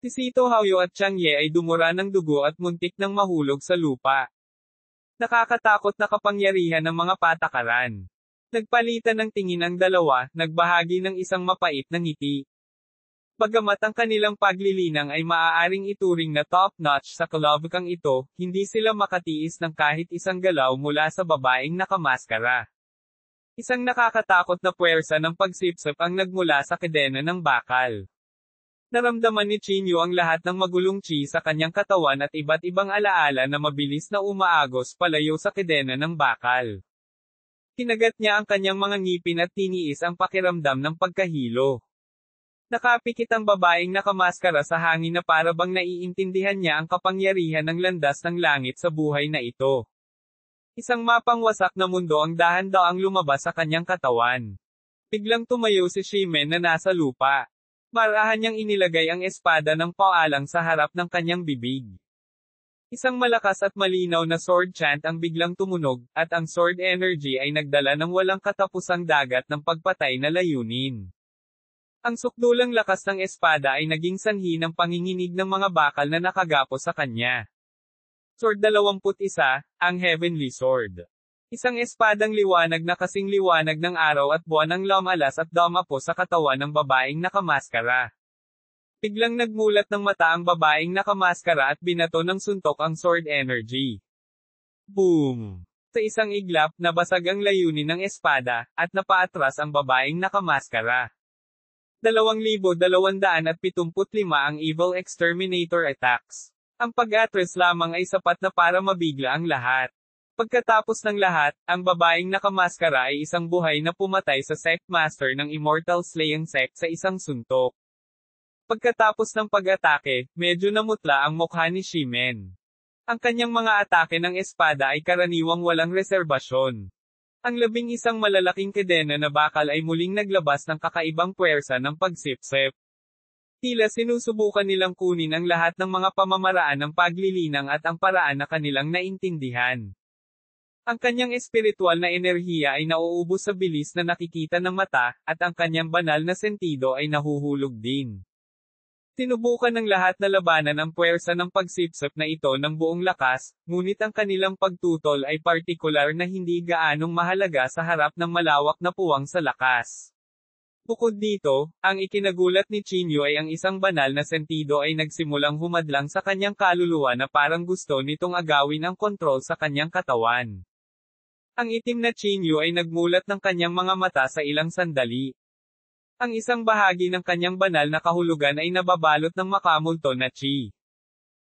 S1: Si Sito Haoyo at Chang Ye ay dumura ng dugo at muntik nang mahulog sa lupa. Nakakatakot na kapangyarihan ng mga patakaran. Nagpalitan ng tingin ang dalawa, nagbahagi ng isang mapait na ngiti. Bagamat ang kanilang paglilinang ay maaaring ituring na top-notch sa kalabukang ito, hindi sila makatiis ng kahit isang galaw mula sa babaeng nakamaskara. Isang nakakatakot na puwersa ng pagsipsip ang nagmula sa kadena ng bakal. Naramdaman ni Chinyu ang lahat ng magulong chi sa kanyang katawan at iba't ibang alaala na mabilis na umaagos palayo sa kadena ng bakal. Kinagat niya ang kanyang mga ngipin at tiniis ang pakiramdam ng pagkahilo. Nakapikit ang babaeng nakamaskara sa hangin na para bang naiintindihan niya ang kapangyarihan ng landas ng langit sa buhay na ito. Isang mapangwasak na mundo ang dahan-daang lumabas sa kanyang katawan. Biglang tumayo si Shimen na nasa lupa. Marahan niyang inilagay ang espada ng paalang sa harap ng kanyang bibig. Isang malakas at malinaw na sword chant ang biglang tumunog, at ang sword energy ay nagdala ng walang katapusang dagat ng pagpatay na layunin. Ang sukdulang lakas ng espada ay naging sanhi ng panginginig ng mga bakal na nakagapo sa kanya. Sword 21, ang Heavenly Sword. Isang espadang liwanag na kasing liwanag ng araw at buwan ang lumalas at dumapo sa katawan ng babaeng nakamaskara. Biglang nagmulat ng mata ang babaeng nakamaskara at binato ng suntok ang sword energy. Boom! Sa isang iglap, nabasag ang layunin ng espada, at napaatras ang babaeng nakamaskara. 2,275 ang Evil Exterminator attacks. Ang pag-atras lamang ay sapat na para mabigla ang lahat. Pagkatapos ng lahat, ang babaeng nakamaskara ay isang buhay na pumatay sa sect master ng Immortal Slaying Sect sa isang suntok. Pagkatapos ng pag-atake, medyo namutla ang mukha ni Shimen. Ang kanyang mga atake ng espada ay karaniwang walang reserbasyon. Ang 11 malalaking kadena na bakal ay muling naglabas ng kakaibang puwersa ng pagsipsip. Tila sinusubukan nilang kunin ang lahat ng mga pamamaraan ng paglilinang at ang paraan na kanilang naintindihan. Ang kanyang espiritual na enerhiya ay nauubos sa bilis na nakikita ng mata, at ang kanyang banal na sentido ay nahuhulog din. Sinubukan ng lahat na labanan ang puwersa ng pagsipsip na ito ng buong lakas, ngunit ang kanilang pagtutol ay partikular na hindi gaanong mahalaga sa harap ng malawak na puwang sa lakas. Bukod dito, ang ikinagulat ni Chinyu ay ang isang banal na sentido ay nagsimulang humadlang sa kanyang kaluluwa na parang gusto nitong agawin ang kontrol sa kanyang katawan. Ang itim na Chinyu ay nagmulat ng kanyang mga mata sa ilang sandali. Ang isang bahagi ng kanyang banal na kahulugan ay nababalot ng makamulto na chi.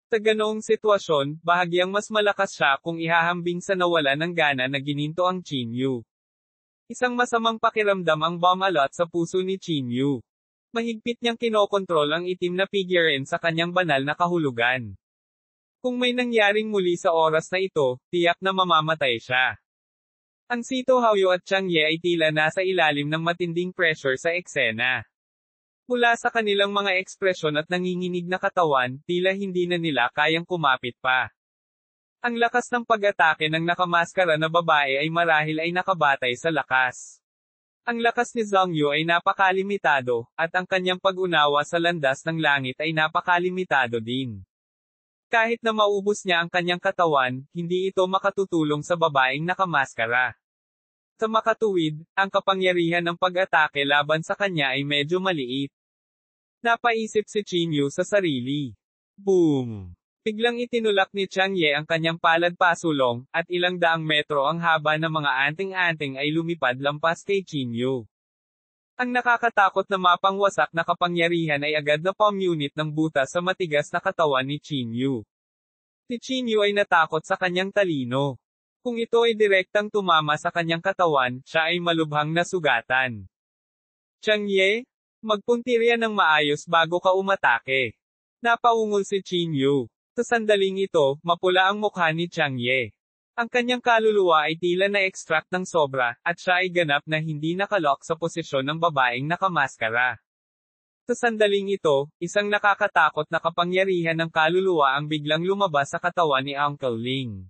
S1: Sa ganoong sitwasyon, bahagyang mas malakas siya kung ihahambing sa nawala ng gana na gininto ang Chinyu. Isang masamang pakiramdam ang bumalot sa puso ni Chinyu. Mahigpit niyang kinokontrol ang itim na figurine sa kanyang banal na kahulugan. Kung may nangyaring muli sa oras na ito, tiyak na mamamatay siya. Ang Sito Haoyu at Chang Ye ay tila nasa ilalim ng matinding pressure sa eksena. Mula sa kanilang mga ekspresyon at nanginginig na katawan, tila hindi na nila kayang kumapit pa. Ang lakas ng pag-atake ng nakamaskara na babae ay marahil ay nakabatay sa lakas. Ang lakas ni Zhang Yu ay napakalimitado, at ang kanyang pag-unawa sa landas ng langit ay napakalimitado din. Kahit na maubos niya ang kanyang katawan, hindi ito makatutulong sa babaeng nakamaskara. Sa makatuwid, ang kapangyarihan ng pag-atake laban sa kanya ay medyo maliit. Napaisip si Chinyu sa sarili. Boom! Biglang itinulak ni Chang Ye ang kanyang palad pasulong, at ilang daang metro ang haba ng mga anting-anting ay lumipad lampas kay Chinyu. Ang nakakatakot na mapangwasak na kapangyarihan ay agad na pamunit ng butas sa matigas na katawan ni Chinyu. Si Chinyu ay natakot sa kanyang talino. Kung ito ay direktang tumama sa kanyang katawan, siya ay malubhang nasugatan. Chang Ye, magpuntirya ng maayos bago ka umatake. Napaungol si Chinyu. Sa sandaling ito, mapula ang mukha ni Chang Ye. Ang kanyang kaluluwa ay tila na-extract ng sobra, at siya ay ganap na hindi nakalock sa posisyon ng babaeng nakamaskara. Sa sandaling ito, isang nakakatakot na kapangyarihan ng kaluluwa ang biglang lumabas sa katawan ni Uncle Ling.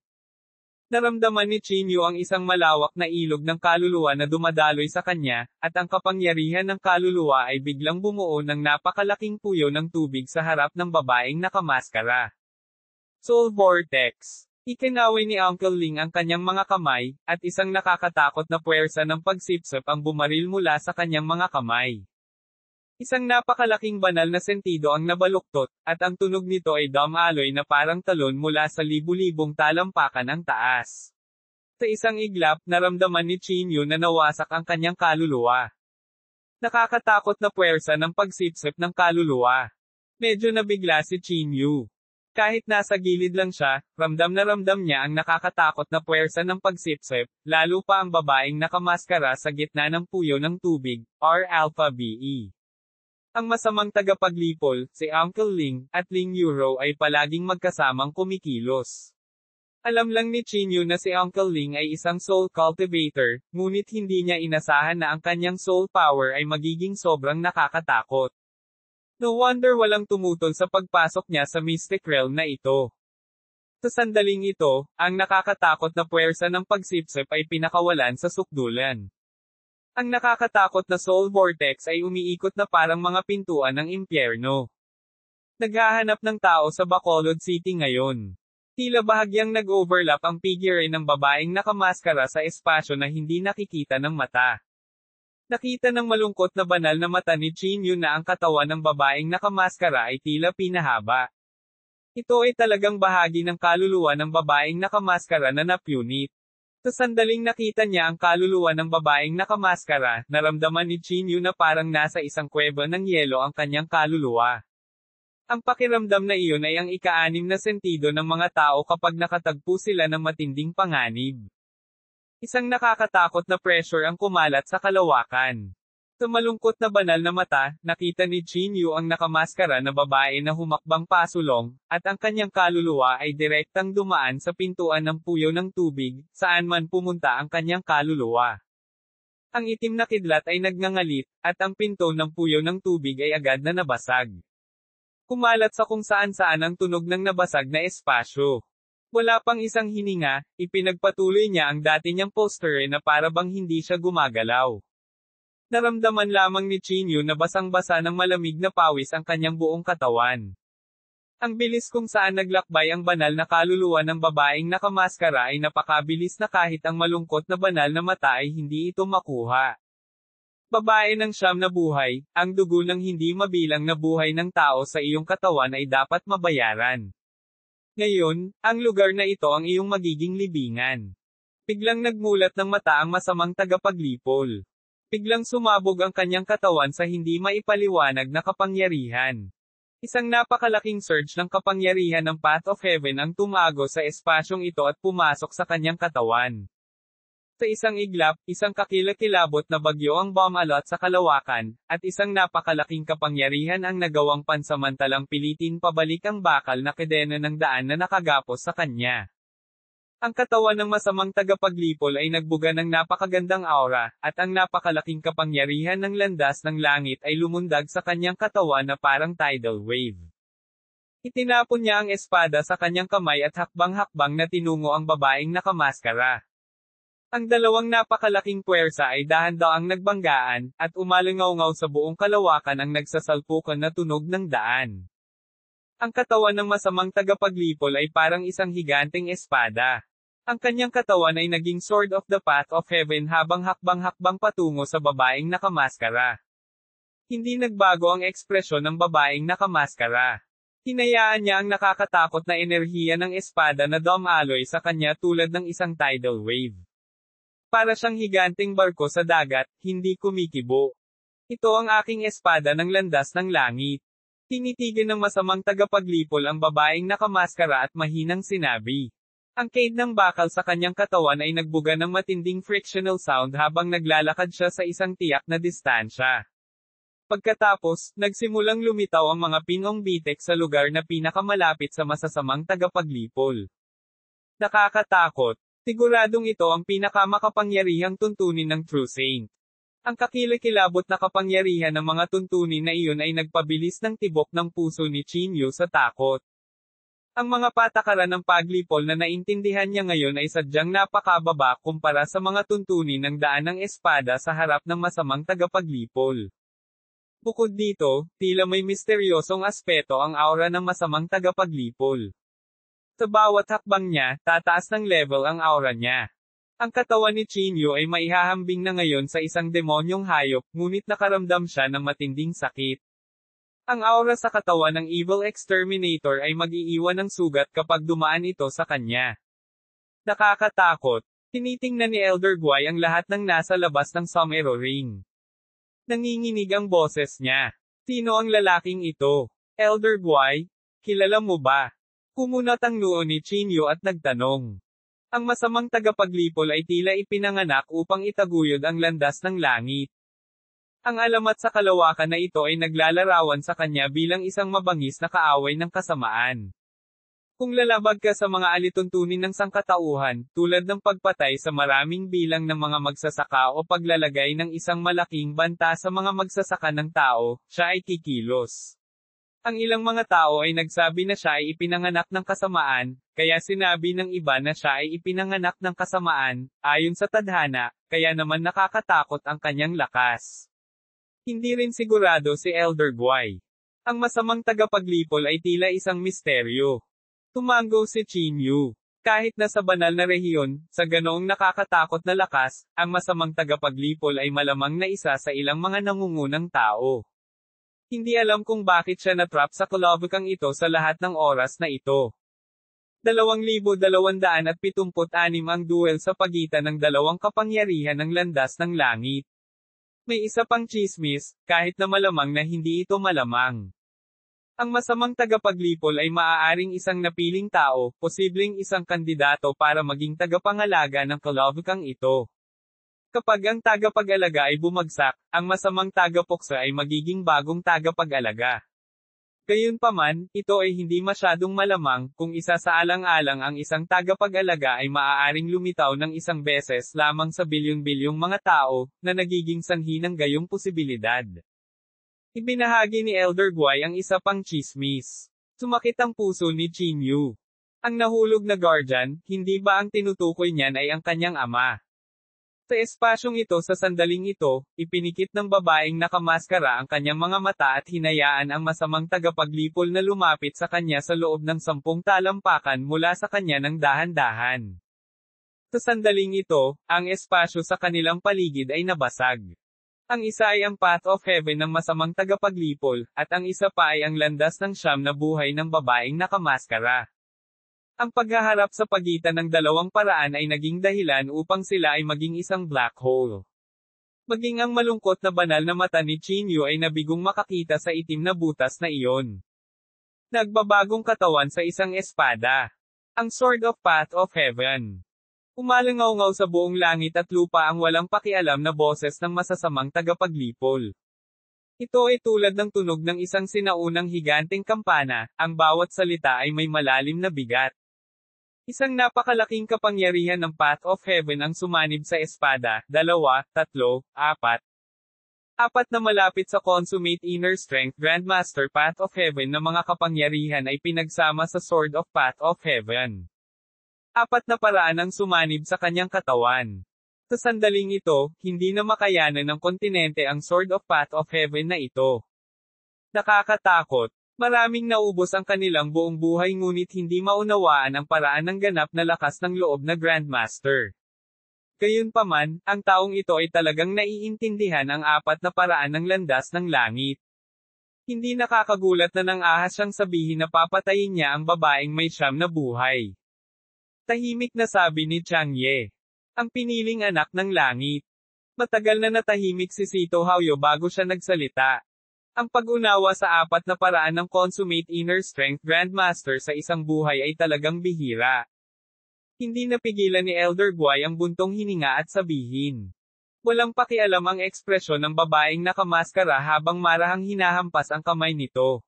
S1: Naramdaman ni Chinyu ang isang malawak na ilog ng kaluluwa na dumadaloy sa kanya, at ang kapangyarihan ng kaluluwa ay biglang bumuo ng napakalaking puyo ng tubig sa harap ng babaeng nakamaskara. Soul Vortex. Ikinaway ni Uncle Ling ang kanyang mga kamay, at isang nakakatakot na puwersa ng pagsipsip ang bumaril mula sa kanyang mga kamay. Isang napakalaking banal na sentido ang nabaluktot, at ang tunog nito ay dumaloy na parang talon mula sa libu-libong talampakan ang taas. Sa isang iglap, naramdaman ni Chinyu na nawasak ang kanyang kaluluwa. Nakakatakot na puwersa ng pagsipsip ng kaluluwa. Medyo nabigla si Chinyu. Kahit nasa gilid lang siya, ramdam na ramdam niya ang nakakatakot na puwersa ng pagsipsip, lalo pa ang babaeng nakamaskara sa gitna ng puyo ng tubig, R-Alpha BE. Ang masamang tagapaglipol, si Uncle Ling, at Ling Euro ay palaging magkasamang kumikilos. Alam lang ni Chinyu na si Uncle Ling ay isang soul cultivator, ngunit hindi niya inasahan na ang kanyang soul power ay magiging sobrang nakakatakot. No wonder walang tumutol sa pagpasok niya sa mystic realm na ito. Sa sandaling ito, ang nakakatakot na puwersa ng pagsipsip ay pinakawalan sa sukdulan. Ang nakakatakot na soul vortex ay umiikot na parang mga pintuan ng impyerno. Naghahanap ng tao sa Bacolod City ngayon. Tila bahagyang nag-overlap ang figure ng babaeng nakamaskara sa espasyo na hindi nakikita ng mata. Nakita ng malungkot na banal na mata ni Chinyu na ang katawan ng babaeng nakamaskara ay tila pinahaba. Ito ay talagang bahagi ng kaluluwa ng babaeng nakamaskara na napunit. Sa sandaling nakita niya ang kaluluwa ng babaeng nakamaskara, naramdaman ni Chinyu na parang nasa isang kuweba ng yelo ang kanyang kaluluwa. Ang pakiramdam na iyon ay ang ika-6 na sentido ng mga tao kapag nakatagpo sila ng matinding panganib. Isang nakakatakot na pressure ang kumalat sa kalawakan. Sa malungkot na banal na mata, nakita ni Chinyu ang nakamaskara na babae na humakbang pasulong, at ang kanyang kaluluwa ay direktang dumaan sa pintuan ng puyo ng tubig, saan man pumunta ang kanyang kaluluwa. Ang itim na kidlat ay nagngangalit, at ang pinto ng puyo ng tubig ay agad na nabasag. Kumalat sa kung saan-saan ang tunog ng nabasag na espasyo. Wala pang isang hininga, ipinagpatuloy niya ang dati niyang posture na para bang hindi siya gumagalaw. Naramdaman lamang ni Chinyu na basang-basa ng malamig na pawis ang kanyang buong katawan. Ang bilis kung saan naglakbay ang banal na kaluluwa ng babaeng nakamaskara ay napakabilis na kahit ang malungkot na banal na mata ay hindi ito makuha. Babae ng siyam na buhay, ang dugo ng hindi mabilang na buhay ng tao sa iyong katawan ay dapat mabayaran. Ngayon, ang lugar na ito ang iyong magiging libingan. Biglang nagmulat ng mata ang masamang tagapaglipol. Biglang sumabog ang kanyang katawan sa hindi maipaliwanag na kapangyarihan. Isang napakalaking surge ng kapangyarihan ng Path of Heaven ang tumago sa espasyong ito at pumasok sa kanyang katawan. Sa isang iglap, isang kakilakilabot na bagyo ang bumalot sa kalawakan, at isang napakalaking kapangyarihan ang nagawang pansamantalang pilitin pabalik ang bakal na kadena ng daan na nakagapos sa kanya. Ang katawan ng masamang tagapaglipol ay nagbuga ng napakagandang aura, at ang napakalaking kapangyarihan ng landas ng langit ay lumundag sa kanyang katawan na parang tidal wave. Itinapon niya ang espada sa kanyang kamay at hakbang-hakbang na tinungo ang babaeng nakamaskara. Ang dalawang napakalaking puwersa ay dahan-daang nagbanggaan, at umalingaw-ngaw sa buong kalawakan ang nagsasalpukan na tunog ng daan. Ang katawan ng masamang tagapaglipol ay parang isang higanteng espada. Ang kanyang katawan ay naging Sword of the Path of Heaven habang hakbang-hakbang patungo sa babaeng nakamaskara. Hindi nagbago ang ekspresyon ng babaeng nakamaskara. Hinayaan niya ang nakakatakot na enerhiya ng espada na dumaloy sa kanya tulad ng isang tidal wave. Para siyang higanteng barko sa dagat, hindi kumikibo. Ito ang aking espada ng landas ng langit. Tinitigan ng masamang tagapaglipol ang babaeng nakamaskara at mahinang sinabi. Ang cade ng bakal sa kanyang katawan ay nagbuga ng matinding frictional sound habang naglalakad siya sa isang tiyak na distansya. Pagkatapos, nagsimulang lumitaw ang mga pinong bitek sa lugar na pinakamalapit sa masasamang tagapaglipol. Nakakatakot. Siguradong ito ang pinakamakapangyarihang tuntunin ng True Saint. Ang kakilakilabot na kapangyarihan ng mga tuntunin na iyon ay nagpabilis ng tibok ng puso ni Chinyu sa takot. Ang mga patakaran ng paglipol na naintindihan niya ngayon ay sadyang napakababa kumpara sa mga tuntunin ng daan ng espada sa harap ng masamang tagapaglipol. Bukod dito, tila may misteryosong aspeto ang aura ng masamang tagapaglipol. Sa bawat hakbang niya, tataas ng level ang aura niya. Ang katawan ni Chinyu ay maihahambing na ngayon sa isang demonyong hayop, ngunit nakaramdam siya ng matinding sakit. Ang aura sa katawan ng Evil Exterminator ay mag-iiwan ng sugat kapag dumaan ito sa kanya. Nakakatakot. Tinitingnan ni Elder Guai ang lahat ng nasa labas ng Somero Ring. Nanginginig ang boses niya. Sino ang lalaking ito? Elder Guai, kilala mo ba? Kumunat ang noo ni Chinyu at nagtanong. Ang masamang tagapaglipol ay tila ipinanganak upang itaguyod ang landas ng langit. Ang alamat sa kalawakan na ito ay naglalarawan sa kanya bilang isang mabangis na kaaway ng kasamaan. Kung lalabag ka sa mga alituntunin ng sangkatauhan, tulad ng pagpatay sa maraming bilang ng mga magsasaka o paglalagay ng isang malaking banta sa mga magsasaka ng tao, siya ay kikilos. Ang ilang mga tao ay nagsabi na siya ay ipinanganak ng kasamaan, kaya sinabi ng iba na siya ay ipinanganak ng kasamaan, ayon sa tadhana, kaya naman nakakatakot ang kanyang lakas. Hindi rin sigurado si Elder Guai. Ang masamang tagapaglipol ay tila isang misteryo. Tumango si Chinyu. Kahit nasa banal na rehiyon, sa ganoong nakakatakot na lakas, ang masamang tagapaglipol ay malamang na isa sa ilang mga nangungunang tao. Hindi alam kung bakit siya natrap sa kalabukang ito sa lahat ng oras na ito. 2,276 ang duel sa pagitan ng dalawang kapangyarihan ng landas ng langit. May isa pang chismis, kahit na malamang na hindi ito malamang. Ang masamang tagapaglipol ay maaaring isang napiling tao, posibleng isang kandidato para maging tagapangalaga ng kalabukang ito. Kapag ang tagapag-alaga ay bumagsak, ang masamang tagapuksa ay magiging bagong tagapag-alaga. Gayunpaman, ito ay hindi masyadong malamang, kung isa sa alang-alang ang isang tagapag-alaga ay maaaring lumitaw ng isang beses lamang sa bilyon-bilyong mga tao, na nagiging sanhi ng gayong posibilidad. Ibinahagi ni Elder Guai ang isa pang chismis. Sumakit ang puso ni Chinyu. Ang nahulog na guardian, hindi ba ang tinutukoy niyan ay ang kanyang ama? Sa espasyong ito sa sandaling ito, ipinikit ng babaeng nakamaskara ang kanyang mga mata at hinayaan ang masamang tagapaglipol na lumapit sa kanya sa loob ng 10 talampakan mula sa kanya ng dahan-dahan. Sa sandaling ito, ang espasyo sa kanilang paligid ay nabasag. Ang isa ay ang Path of Heaven ng masamang tagapaglipol, at ang isa pa ay ang landas ng siyam na buhay ng babaeng nakamaskara. Ang paghaharap sa pagitan ng dalawang paraan ay naging dahilan upang sila ay maging isang black hole. Maging ang malungkot na banal na mata ni Chinyu ay nabigong makakita sa itim na butas na iyon. Nagbabagong katawan sa isang espada. Ang Sword of Path of Heaven. Umalangaw-ngaw sa buong langit at lupa ang walang pakialam na boses ng masasamang tagapaglipol. Ito ay tulad ng tunog ng isang sinaunang higanteng kampana, ang bawat salita ay may malalim na bigat. Isang napakalaking kapangyarihan ng Path of Heaven ang sumanib sa espada, 2, 3, 4. Apat na malapit sa consummate inner strength Grandmaster Path of Heaven na mga kapangyarihan ay pinagsama sa Sword of Path of Heaven. Apat na paraan ang sumanib sa kanyang katawan. Sa sandaling ito, hindi na makayanan ng kontinente ang Sword of Path of Heaven na ito. Nakakatakot. Maraming naubos ang kanilang buong buhay ngunit hindi maunawaan ang paraan ng ganap na lakas ng loob na Grandmaster. Gayunpaman, ang taong ito ay talagang naiintindihan ang apat na paraan ng landas ng langit. Hindi nakakagulat na nang ahas siyang sabihin na papatayin niya ang babaeng may siyam na buhay. Tahimik na sabi ni Chang Ye. Ang piniling anak ng langit. Matagal na natahimik si Sito Haoyo bago siya nagsalita. Ang pag-unawa sa apat na paraan ng consummate inner strength Grandmaster sa isang buhay ay talagang bihira. Hindi napigilan ni Elder Guai ang buntong hininga at sabihin. Walang pakialam ang ekspresyon ng babaeng nakamaskara habang marahang hinahampas ang kamay nito.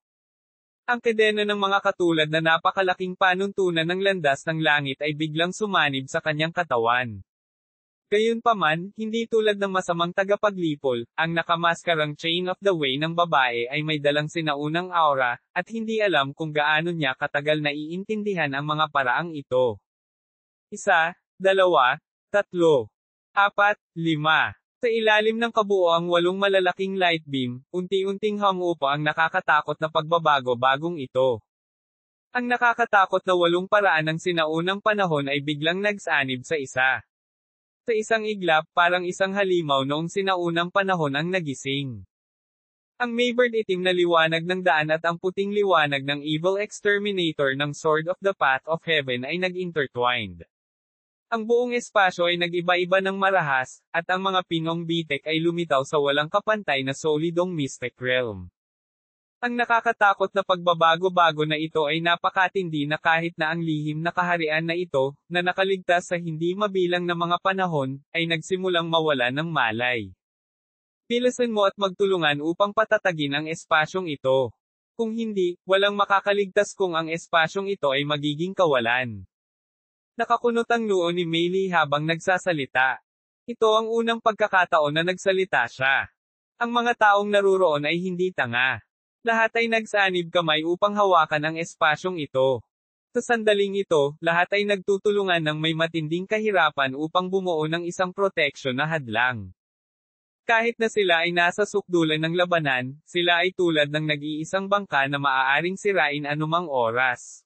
S1: Ang kadena ng mga katulad na napakalaking panuntunan ng landas ng langit ay biglang sumanib sa kanyang katawan. Gayunpaman, hindi tulad ng masamang tagapaglipol, ang nakamaskarang Chain of the Way ng babae ay may dalang sinaunang aura, at hindi alam kung gaano niya katagal na iintindihan ang mga paraang ito. 1, 2, 3, 4, 5. Sa ilalim ng kabuoang 8 malalaking light beam, unti-unting humupa ang nakakatakot na pagbabago bagong ito. Ang nakakatakot na 8 paraan ng sinaunang panahon ay biglang nagsanib sa isa. Sa isang iglap, parang isang halimaw noong sinaunang panahon ang nagising. Ang Maybird itim na liwanag ng daan at ang puting liwanag ng Evil Exterminator ng Sword of the Path of Heaven ay nag-intertwined. Ang buong espasyo ay nag-iba-iba ng marahas, at ang mga pinong bitek ay lumitaw sa walang kapantay na solidong mystic realm. Ang nakakatakot na pagbabago-bago na ito ay napakatindi na kahit na ang lihim na kaharian na ito, na nakaligtas sa hindi mabilang na mga panahon, ay nagsimulang mawala ng malay. Bilisan mo at magtulungan upang patatagin ang espasyong ito. Kung hindi, walang makakaligtas kung ang espasyong ito ay magiging kawalan. Nakakunot ang noo ni Mei Li habang nagsasalita. Ito ang unang pagkakataon na nagsalita siya. Ang mga taong naruroon ay hindi tanga. Lahat ay nagsanib kamay upang hawakan ang espasyong ito. Sa sandaling ito, lahat ay nagtutulungan ng may matinding kahirapan upang bumuo ng isang proteksyon na hadlang. Kahit na sila ay nasa sukdulan ng labanan, sila ay tulad ng nag-iisang bangka na maaaring sirain anumang oras.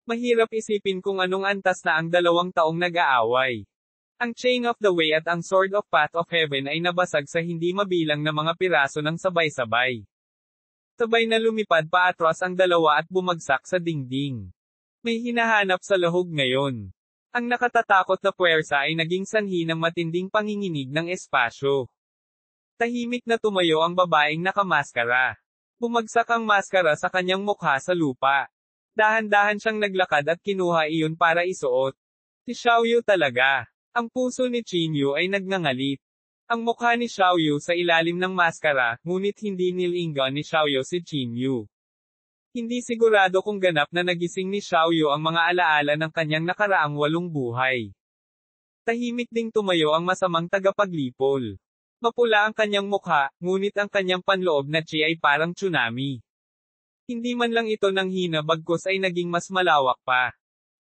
S1: Mahirap isipin kung anong antas na ang dalawang taong nag-aaway. Ang Chain of the Way at ang Sword of Path of Heaven ay nabasag sa hindi mabilang na mga piraso ng sabay-sabay. Sabay na lumipad paatras ang dalawa at bumagsak sa dingding. May hinahanap sa lahog ngayon. Ang nakatatakot na puwersa ay naging sanhi ng matinding panginginig ng espasyo. Tahimik na tumayo ang babaeng nakamaskara. Bumagsak ang maskara sa kanyang mukha sa lupa. Dahan-dahan siyang naglakad at kinuha iyon para isuot. Si Xiaoyu talaga. Ang puso ni Chinyu ay nagngangalit. Ang mukha ni Xiaoyu sa ilalim ng maskara, ngunit hindi nilinggan ni Xiaoyu si Chinyu. Hindi sigurado kung ganap na nagising ni Xiaoyu ang mga alaala ng kanyang nakaraang 8 buhay. Tahimik ding tumayo ang masamang tagapaglipol. Mapula ang kanyang mukha, ngunit ang kanyang panloob na chi ay parang tsunami. Hindi man lang ito nang hina bagkus ay naging mas malawak pa.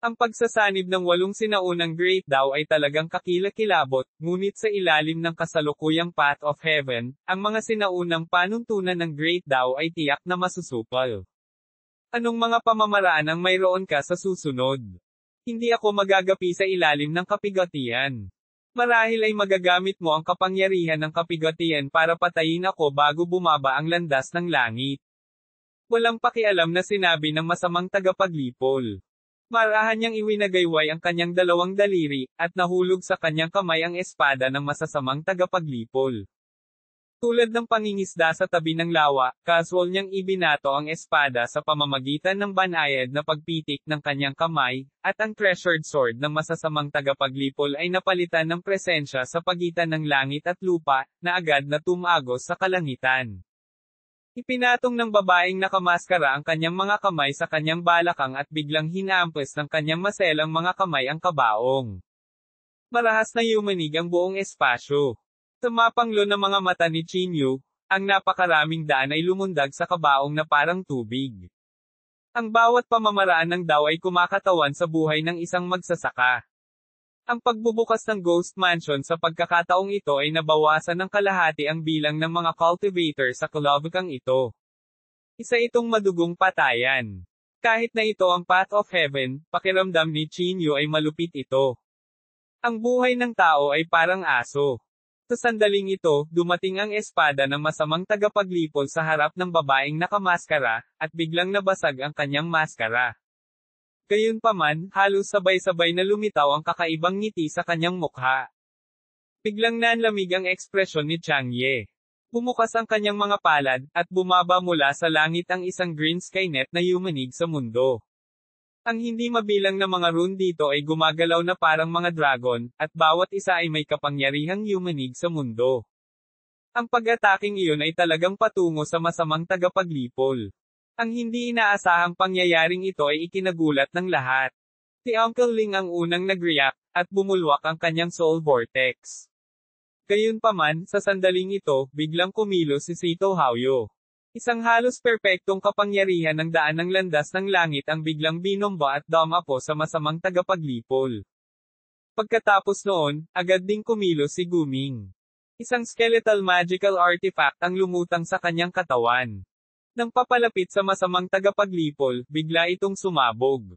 S1: Ang pagsasanib ng 8 sinaunang Great Dao ay talagang kakilakilabot, ngunit sa ilalim ng kasalukuyang Path of Heaven, ang mga sinaunang panuntunan ng Great Dao ay tiyak na masusupal. Anong mga pamamaraan ang mayroon ka sa susunod? Hindi ako magagapi sa ilalim ng kapigatian. Marahil ay magagamit mo ang kapangyarihan ng kapigatian para patayin ako bago bumaba ang landas ng langit. Walang pakialam na sinabi ng masamang tagapaglipol. Marahan niyang iwinagayway ang kanyang dalawang daliri, at nahulog sa kanyang kamay ang espada ng masasamang tagapaglipol. Tulad ng pangingisda sa tabi ng lawa, casual niyang ibinato ang espada sa pamamagitan ng banayad na pagpitik ng kanyang kamay, at ang treasured sword ng masasamang tagapaglipol ay napalitan ng presensya sa pagitan ng langit at lupa, na agad na tumagos sa kalangitan. Ipinatong ng babaeng nakamaskara ang kanyang mga kamay sa kanyang balakang at biglang hinampas ng kanyang maselang mga kamay ang kabaong. Marahas na yumanig ang buong espasyo. Sa mapanglo ng mga mata ni Chinyu, ang napakaraming daan ay lumundag sa kabaong na parang tubig. Ang bawat pamamaraan ng daw ay kumakatawan sa buhay ng isang magsasaka. Ang pagbubukas ng Ghost Mansion sa pagkakataong ito ay nabawasan ng kalahati ang bilang ng mga cultivator sa kalabukang ito. Isa itong madugong patayan. Kahit na ito ang Path of Heaven, pakiramdam ni Chinyu ay malupit ito. Ang buhay ng tao ay parang aso. Sa sandaling ito, dumating ang espada ng masamang tagapaglipol sa harap ng babaeng nakamaskara, at biglang nabasag ang kanyang maskara. Gayunpaman, halos sabay-sabay na lumitaw ang kakaibang ngiti sa kanyang mukha. Biglang nanlamig ang ekspresyon ni Chang Ye. Bumukas ang kanyang mga palad, at bumaba mula sa langit ang isang green skynet na yumanig sa mundo. Ang hindi mabilang na mga rune dito ay gumagalaw na parang mga dragon, at bawat isa ay may kapangyarihang yumanig sa mundo. Ang pag-ataking iyon ay talagang patungo sa masamang tagapaglipol. Ang hindi inaasahang pangyayaring ito ay ikinagulat ng lahat. Si Uncle Ling ang unang nag-react, at bumulwak ang kanyang soul vortex. Gayunpaman, sa sandaling ito, biglang kumilos si Sito Haoyo. Isang halos perpektong kapangyarihan ng daan ng landas ng langit ang biglang binomba at dumapo sa masamang tagapaglipol. Pagkatapos noon, agad ding kumilos si Guming. Isang skeletal magical artifact ang lumutang sa kanyang katawan. Nang papalapit sa masamang tagapaglipol, bigla itong sumabog.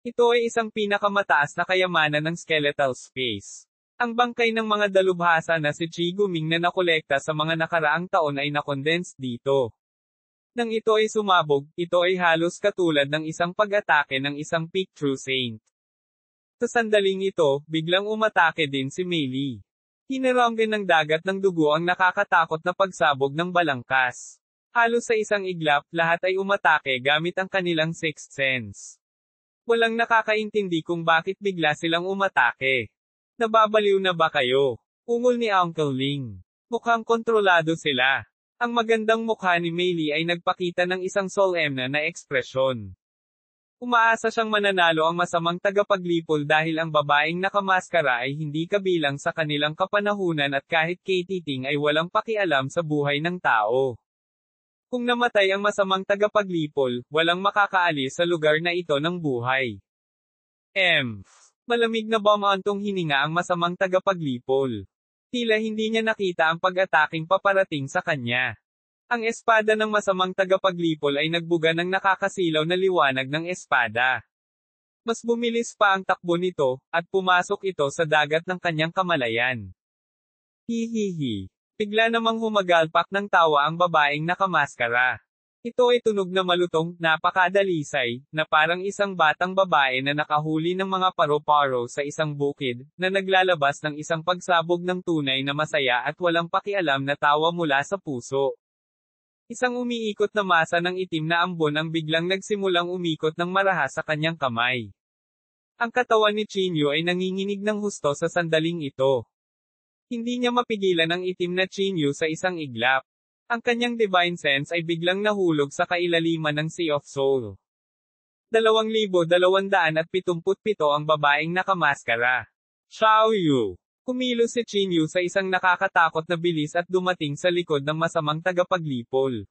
S1: Ito ay isang pinakamataas na kayamanan ng skeletal space. Ang bangkay ng mga dalubhasa na si Chi Guming na nakolekta sa mga nakaraang taon ay nakondense dito. Nang ito ay sumabog, ito ay halos katulad ng isang pag-atake ng isang peak true saint. Sa sandaling ito, biglang umatake din si Mei Li. Hinaranggan ng dagat ng dugo ang nakakatakot na pagsabog ng balangkas. Halos sa isang iglap, lahat ay umatake gamit ang kanilang sixth sense. Walang nakakaintindi kung bakit bigla silang umatake. Nababaliw na ba kayo? Ungol ni Uncle Ling. Mukhang kontrolado sila. Ang magandang mukha ni Mei Li ay nagpakita ng isang solemn na ekspresyon. Umaasa siyang mananalo ang masamang tagapaglipol dahil ang babaeng nakamaskara ay hindi kabilang sa kanilang kapanahunan at kahit kay Titing ay walang pakialam sa buhay ng tao. Kung namatay ang masamang tagapaglipol, walang makakaalis sa lugar na ito ng buhay. Malamig na bumantong hininga ang masamang tagapaglipol. Tila hindi niya nakita ang pag-ataking paparating sa kanya. Ang espada ng masamang tagapaglipol ay nagbuga ng nakakasilaw na liwanag ng espada. Mas bumilis pa ang takbo nito, at pumasok ito sa dagat ng kanyang kamalayan. Hihihi. Bigla namang humagalpak ng tawa ang babaeng nakamaskara. Ito ay tunog na malutong, napakadalisay, na parang isang batang babae na nakahuli ng mga paro-paro sa isang bukid, na naglalabas ng isang pagsabog ng tunay na masaya at walang pakialam na tawa mula sa puso. Isang umiikot na masa ng itim na ambon ang biglang nagsimulang umikot ng marahas sa kanyang kamay. Ang katawan ni Chinyu ay nanginginig ng husto sa sandaling ito. Hindi niya mapigilan ang itim na Chinyu sa isang iglap. Ang kanyang divine sense ay biglang nahulog sa kailaliman ng Sea of Soul. 2,277 ang babaeng nakamaskara. Xiao Yu. Kumilos si Chinyu sa isang nakakatakot na bilis at dumating sa likod ng masamang tagapaglipol.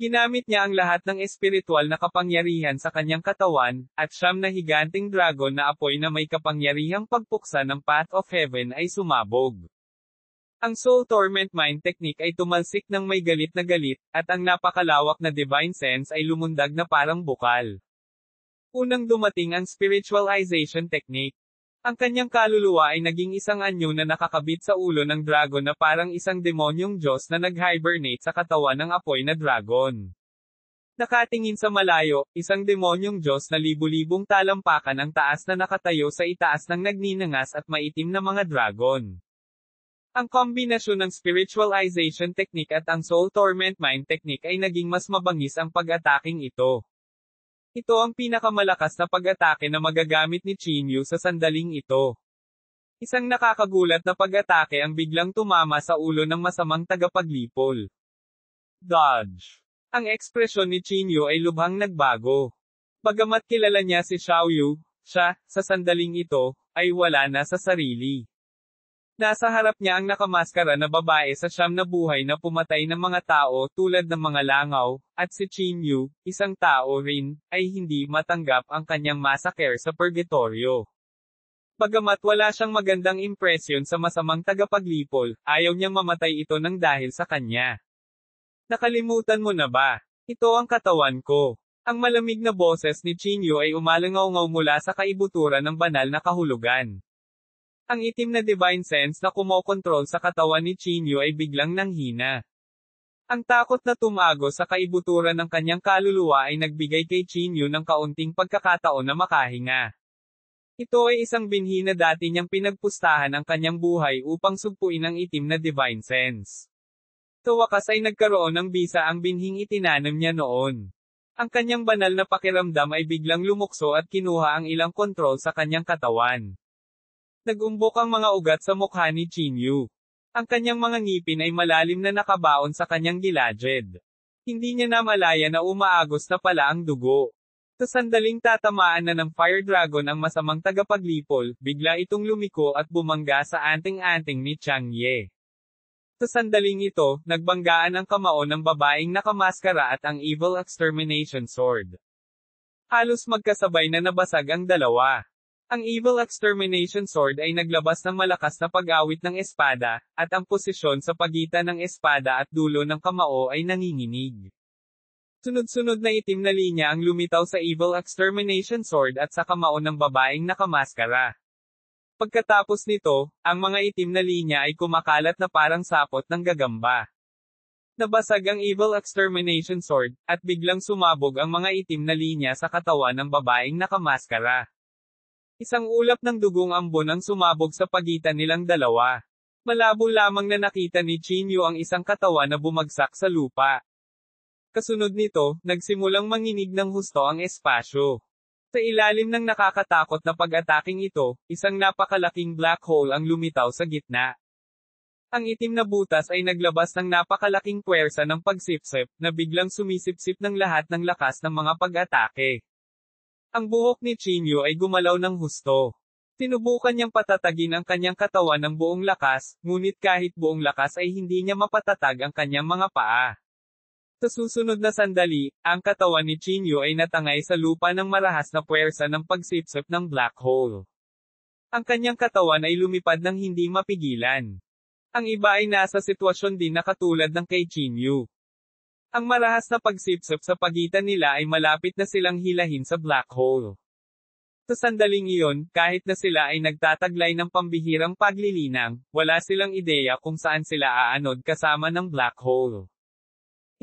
S1: Ginamit niya ang lahat ng espiritual na kapangyarihan sa kanyang katawan, at siyam na higanting dragon na apoy na may kapangyarihang pagpuksa ng Path of Heaven ay sumabog. Ang Soul Torment Mind Technique ay tumalsik ng may galit na galit, at ang napakalawak na Divine Sense ay lumundag na parang bukal. Unang dumating ang Spiritualization Technique. Ang kanyang kaluluwa ay naging isang anyo na nakakabit sa ulo ng dragon na parang isang demonyong Diyos na nag-hibernate sa katawan ng apoy na dragon. Nakatingin sa malayo, isang demonyong Diyos na libu-libong talampakan ang taas na nakatayo sa itaas ng nagninangas at maitim na mga dragon. Ang kombinasyon ng spiritualization technique at ang soul torment mind technique ay naging mas mabangis ang pag-ataking ito. Ito ang pinakamalakas na pag-atake na magagamit ni Chinyu sa sandaling ito. Isang nakakagulat na pag-atake ang biglang tumama sa ulo ng masamang tagapaglipol. Dodge. Ang ekspresyon ni Chinyu ay lubhang nagbago. Bagamat kilala niya si Xiaoyu, siya, sa sandaling ito, ay wala na sa sarili. Nasa harap niya ang nakamaskara na babae sa siyam na buhay na pumatay ng mga tao tulad ng mga langaw, at si Chinyu, isang tao rin, ay hindi matanggap ang kanyang massacre sa purgatorio. Bagamat wala siyang magandang impresyon sa masamang tagapaglipol, ayaw niyang mamatay ito ng dahil sa kanya. Nakalimutan mo na ba? Ito ang katawan ko. Ang malamig na boses ni Chinyu ay umalangaw-ngaw mula sa kaibuturan ng banal na kahulugan. Ang itim na divine sense na kumokontrol sa katawan ni Chinyu ay biglang nanghina. Ang takot na tumago sa kaibuturan ng kanyang kaluluwa ay nagbigay kay Chinyu ng kaunting pagkakataon na makahinga. Ito ay isang binhi na dati niyang pinagpustahan ang kanyang buhay upang sugpuin ang itim na divine sense. Sa wakas ay nagkaroon ng bisa ang binhing itinanam niya noon. Ang kanyang banal na pakiramdam ay biglang lumukso at kinuha ang ilang kontrol sa kanyang katawan. Nagumbok ang mga ugat sa mukha ni Chinyu. Ang kanyang mga ngipin ay malalim na nakabaon sa kanyang gilagid. Hindi niya namalaya na umaagos na pala ang dugo. Sa sandaling tatamaan na ng Fire Dragon ang masamang tagapaglipol, bigla itong lumiko at bumangga sa anting-anting ni Chang Ye. Sa sandaling ito, nagbanggaan ang kamao ng babaeng nakamaskara at ang Evil Extermination Sword. Halos magkasabay na nabasag ang dalawa. Ang Evil Extermination Sword ay naglabas ng malakas na pag-awit ng espada, at ang posisyon sa pagitan ng espada at dulo ng kamao ay nanginginig. Sunod-sunod na itim na linya ang lumitaw sa Evil Extermination Sword at sa kamao ng babaeng nakamaskara. Pagkatapos nito, ang mga itim na linya ay kumakalat na parang sapot ng gagamba. Nabasag ang Evil Extermination Sword, at biglang sumabog ang mga itim na linya sa katawan ng babaeng nakamaskara. Isang ulap ng dugong ambon ang sumabog sa pagitan nilang dalawa. Malabo lamang na nakita ni Chinyu ang isang katawan na bumagsak sa lupa. Kasunod nito, nagsimulang manginig ng husto ang espasyo. Sa ilalim ng nakakatakot na pag-ataking ito, isang napakalaking black hole ang lumitaw sa gitna. Ang itim na butas ay naglabas ng napakalaking puwersa ng pagsipsip, na biglang sumisipsip ng lahat ng lakas ng mga pag-atake. Ang buhok ni Chinyu ay gumalaw ng husto. Sinubukan niyang patatagin ang kanyang katawan ng buong lakas, ngunit kahit buong lakas ay hindi niya mapatatag ang kanyang mga paa. Sa susunod na sandali, ang katawan ni Chinyu ay natangay sa lupa ng marahas na puwersa ng pagsipsip ng black hole. Ang kanyang katawan ay lumipad ng hindi mapigilan. Ang iba ay nasa sitwasyon din na katulad ng kay Chinyu. Ang marahas na pagsipsip sa pagitan nila ay malapit na silang hilahin sa black hole. Sa sandaling iyon, kahit na sila ay nagtataglay ng pambihirang paglilinang, wala silang ideya kung saan sila aanod kasama ng black hole.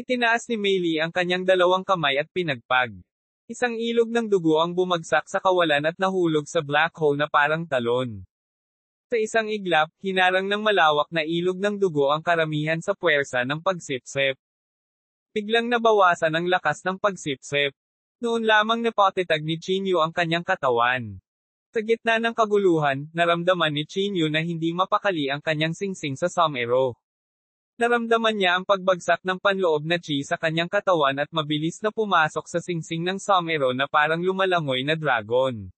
S1: Itinaas ni Meili ang kanyang dalawang kamay at pinagpag. Isang ilog ng dugo ang bumagsak sa kawalan at nahulog sa black hole na parang talon. Sa isang iglap, hinarang ng malawak na ilog ng dugo ang karamihan sa puwersa ng pagsipsip. Biglang nabawasan ang lakas ng pagsipsip. Noon lamang napatitag ni Chinyu ang kanyang katawan. Sa gitna ng kaguluhan, naramdaman ni Chinyu na hindi mapakali ang kanyang singsing sa somero. Naramdaman niya ang pagbagsak ng panloob na chi sa kanyang katawan at mabilis na pumasok sa singsing ng somero na parang lumalangoy na dragon.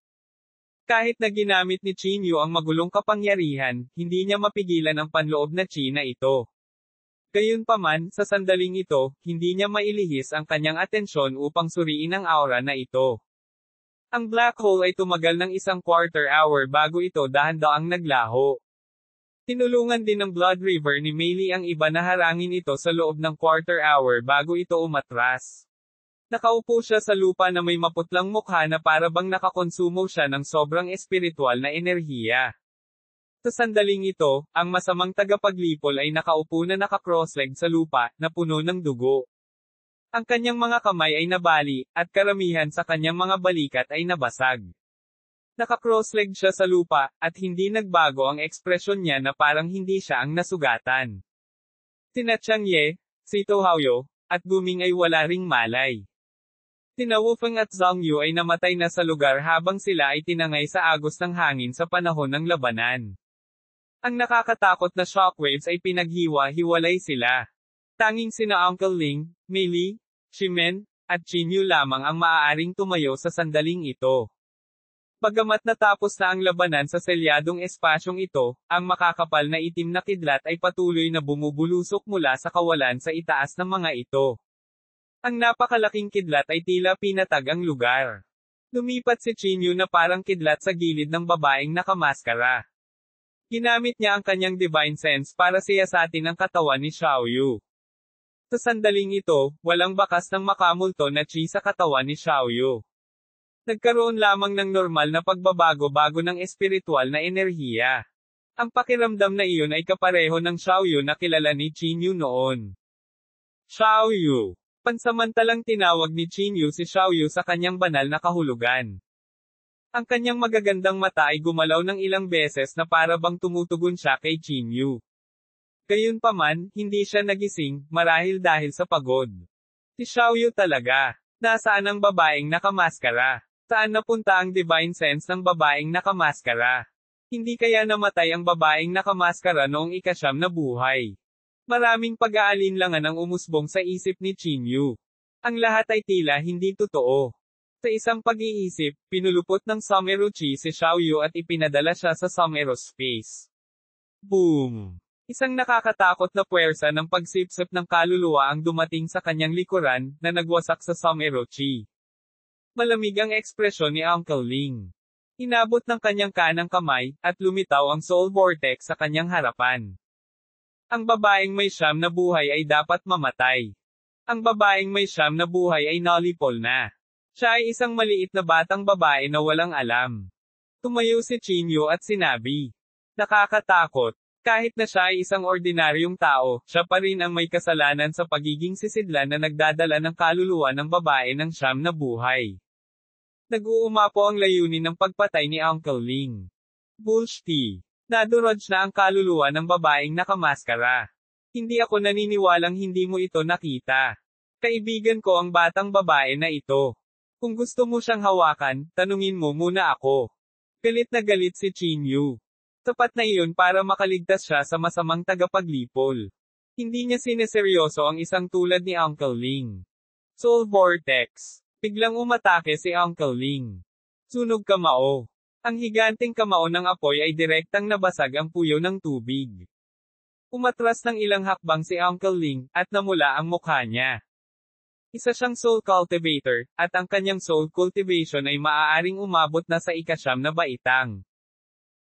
S1: Kahit na ginamit ni Chinyu ang magulong kapangyarihan, hindi niya mapigilan ang panloob na chi na ito. Gayunpaman, sa sandaling ito, hindi niya mailihis ang kanyang atensyon upang suriin ang aura na ito. Ang black hole ay tumagal ng 1/4 hour bago ito dahan-daang naglaho. Tinulungan din ng Blood River ni Meili ang iba na harangin ito sa loob ng 1/4 hour bago ito umatras. Nakaupo siya sa lupa na may maputlang mukha na para bang nakakonsumo siya ng sobrang espiritual na enerhiya. Sa sandaling ito, ang masamang tagapaglipol ay nakaupo na naka-cross-leg sa lupa, na puno ng dugo. Ang kanyang mga kamay ay nabali, at karamihan sa kanyang mga balikat ay nabasag. Naka-cross-leg siya sa lupa, at hindi nagbago ang ekspresyon niya na parang hindi siya ang nasugatan. Sina Chang Ye, si Tohaoyo, at Guming ay wala ring malay. Sina Wufeng at Zhang Yu ay namatay na sa lugar habang sila ay tinangay sa agos ng hangin sa panahon ng labanan. Ang nakakatakot na shockwaves ay pinaghiwa-hiwalay sila. Tanging sina Uncle Ling, Mei Li, Shimen, at Qin Yu lamang ang maaaring tumayo sa sandaling ito. Bagamat natapos na ang labanan sa selyadong espasyong ito, ang makakapal na itim na kidlat ay patuloy na bumubulusok mula sa kawalan sa itaas ng mga ito. Ang napakalaking kidlat ay tila pinatag ang lugar. Lumipat si Qin Yu na parang kidlat sa gilid ng babaeng nakamaskara. Ginamit niya ang kanyang divine sense para siyasatin ang katawan ni Xiaoyu. Sa sandaling ito, walang bakas ng makamulto na chi sa katawan ni Xiaoyu. Nagkaroon lamang ng normal na pagbabago-bago ng espiritual na enerhiya. Ang pakiramdam na iyon ay kapareho ng Xiaoyu na kilala ni Qin Yu noon. Xiaoyu. Pansamantalang tinawag ni Qin Yu si Xiaoyu sa kanyang banal na kahulugan. Ang kanyang magagandang mata ay gumalaw ng ilang beses na para bang tumutugon siya kay Qin Yu. Gayunpaman, hindi siya nagising, marahil dahil sa pagod. Si Xiaoyu talaga. Nasaan ang babaeng nakamaskara? Saan napunta ang divine sense ng babaeng nakamaskara? Hindi kaya namatay ang babaeng nakamaskara noong ika-9 na buhay? Maraming pag-aalinlangan ang umusbong sa isip ni Qin Yu. Ang lahat ay tila hindi totoo. Sa isang pag-iisip, pinulupot ng Sumeruchi si Xiaoyu at ipinadala siya sa Sumerospace. Boom! Isang nakakatakot na puwersa ng pagsipsip ng kaluluwa ang dumating sa kanyang likuran, na nagwasak sa Sumeruchi. Malamig ang ekspresyon ni Uncle Ling. Inabot ng kanyang kanang kamay, at lumitaw ang soul vortex sa kanyang harapan. Ang babaeng may 9 na buhay ay dapat mamatay. Ang babaeng may 9 na buhay ay nalipol na. Siya ay isang maliit na batang babae na walang alam. Tumayo si Qin Yu at sinabi, "Nakakatakot. Kahit na siya ay isang ordinaryong tao, siya pa rin ang may kasalanan sa pagiging sisidlan na nagdadala ng kaluluwa ng babae ng 9 na buhay." Nag-uumapo ang layunin ng pagpatay ni Uncle Ling. Bullshit. Nadurog na ang kaluluwa ng babaeng nakamaskara. Hindi ako naniniwalang hindi mo ito nakita. Kaibigan ko ang batang babae na ito. Kung gusto mo siyang hawakan, tanungin mo muna ako. Galit na galit si Qin Yu. Tapat na iyon para makaligtas siya sa masamang tagapaglipol. Hindi niya sineseryoso ang isang tulad ni Uncle Ling. Soul Vortex. Biglang umatake si Uncle Ling. Sunog kamao. Ang higanting kamao ng apoy ay direktang nabasag ang puyo ng tubig. Umatras ng ilang hakbang si Uncle Ling, at namula ang mukha niya. Isa siyang soul cultivator, at ang kanyang soul cultivation ay maaaring umabot na sa ika-9 na baitang.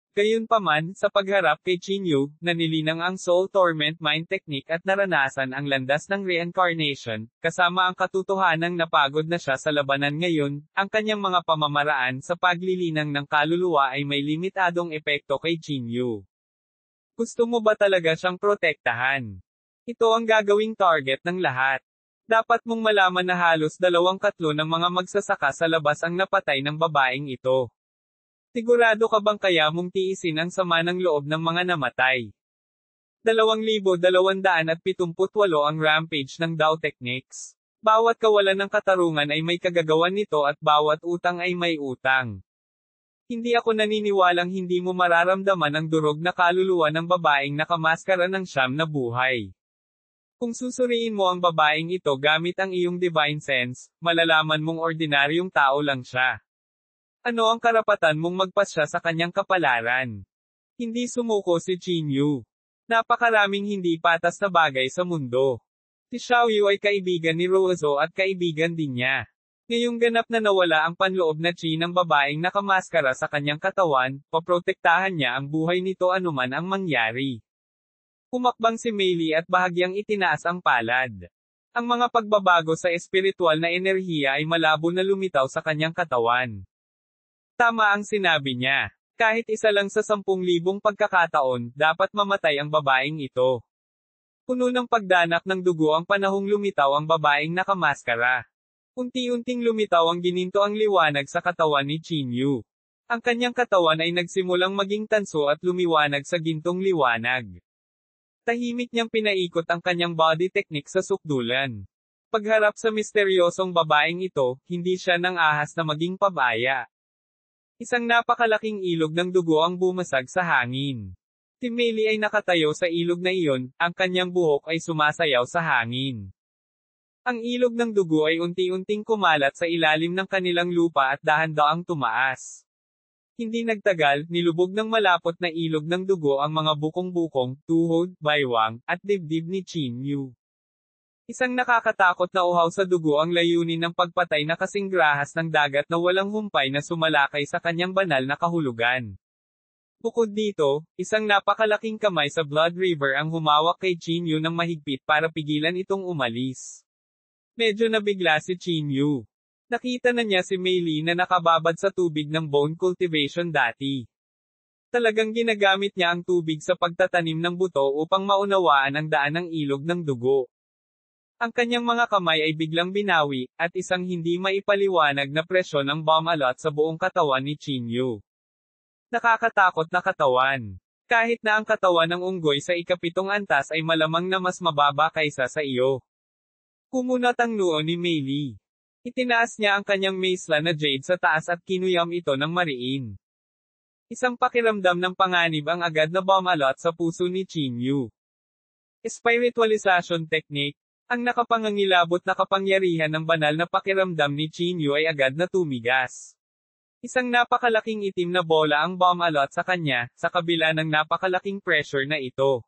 S1: Gayunpaman, sa pagharap kay Qin Yu, nanilinang ang Soul Torment Mind Technique at naranasan ang landas ng reincarnation, kasama ang katotohanang napagod na siya sa labanan ngayon, ang kanyang mga pamamaraan sa paglilinang ng kaluluwa ay may limitadong epekto kay Qin Yu. Gusto mo ba talaga siyang protektahan? Ito ang gagawing target ng lahat. Dapat mong malaman na halos 2/3 ng mga magsasaka sa labas ang napatay ng babaeng ito. Sigurado ka bang kaya mong tiisin ang sama ng loob ng mga namatay? 2,278 ang rampage ng Dao Techniques. Bawat kawalan ng katarungan ay may kagagawan nito at bawat utang ay may utang. Hindi ako naniniwalang hindi mo mararamdaman ang durog na kaluluwa ng babaeng nakamaskara ng 9 na buhay. Kung susuriin mo ang babaeng ito gamit ang iyong divine sense, malalaman mong ordinaryong tao lang siya. Ano ang karapatan mong magpasya sa kanyang kapalaran? Hindi sumuko si Qin Yu. Napakaraming hindi patas na bagay sa mundo. Si Xiaoyu ay kaibigan ni Ruozo at kaibigan din niya. Ngayong ganap na nawala ang panloob na chi ng babaeng nakamaskara sa kanyang katawan, paprotektahan niya ang buhay nito anuman ang mangyari. Humakbang si Mei Li at bahagyang itinaas ang palad. Ang mga pagbabago sa espiritual na enerhiya ay malabo na lumitaw sa kanyang katawan. Tama ang sinabi niya. Kahit isa lang sa 10,000 pagkakataon, dapat mamatay ang babaeng ito. Puno ng pagdanak ng dugo ang panahong lumitaw ang babaeng nakamaskara. Unti-unting lumitaw ang gininto ang liwanag sa katawan ni Chinyu. Ang kanyang katawan ay nagsimulang maging tanso at lumiwanag sa gintong liwanag. Tahimik niyang pinaikot ang kanyang body technique sa sukdulan. Pagharap sa misteryosong babaeng ito, hindi siya nang ahas na maging pabaya. Isang napakalaking ilog ng dugo ang bumasag sa hangin. Si Meili ay nakatayo sa ilog na iyon, ang kanyang buhok ay sumasayaw sa hangin. Ang ilog ng dugo ay unti-unting kumalat sa ilalim ng kanilang lupa at dahan-daang tumaas. Hindi nagtagal, nilubog ng malapot na ilog ng dugo ang mga bukong-bukong, tuhod, baywang, at dibdib ni Chinyu. Isang nakakatakot na uhaw sa dugo ang layunin ng pagpatay na kasing grahas ng dagat na walang humpay na sumalakay sa kanyang banal na kahulugan. Bukod dito, isang napakalaking kamay sa Blood River ang humawak kay Chinyu ng mahigpit para pigilan itong umalis. Medyo nabigla si Chinyu. Nakita na niya si Meili na nakababad sa tubig ng bone cultivation dati. Talagang ginagamit niya ang tubig sa pagtatanim ng buto upang maunawaan ang daan ng ilog ng dugo. Ang kanyang mga kamay ay biglang binawi, at isang hindi maipaliwanag na presyon ang bumalot sa buong katawan ni Chinyu. Nakakatakot na katawan. Kahit na ang katawan ng unggoy sa ikapitong antas ay malamang na mas mababa kaysa sa iyo. Kumunat ang noo ni Meili. Itinaas niya ang kanyang maisla na jade sa taas at kinuyam ito ng mariin. Isang pakiramdam ng panganib ang agad na bumalot sa puso ni Chinyu. Spiritualization technique. Ang nakapangangilabot na kapangyarihan ng banal na pakiramdam ni Chinyu ay agad na tumigas. Isang napakalaking itim na bola ang bumalot sa kanya, sa kabila ng napakalaking pressure na ito.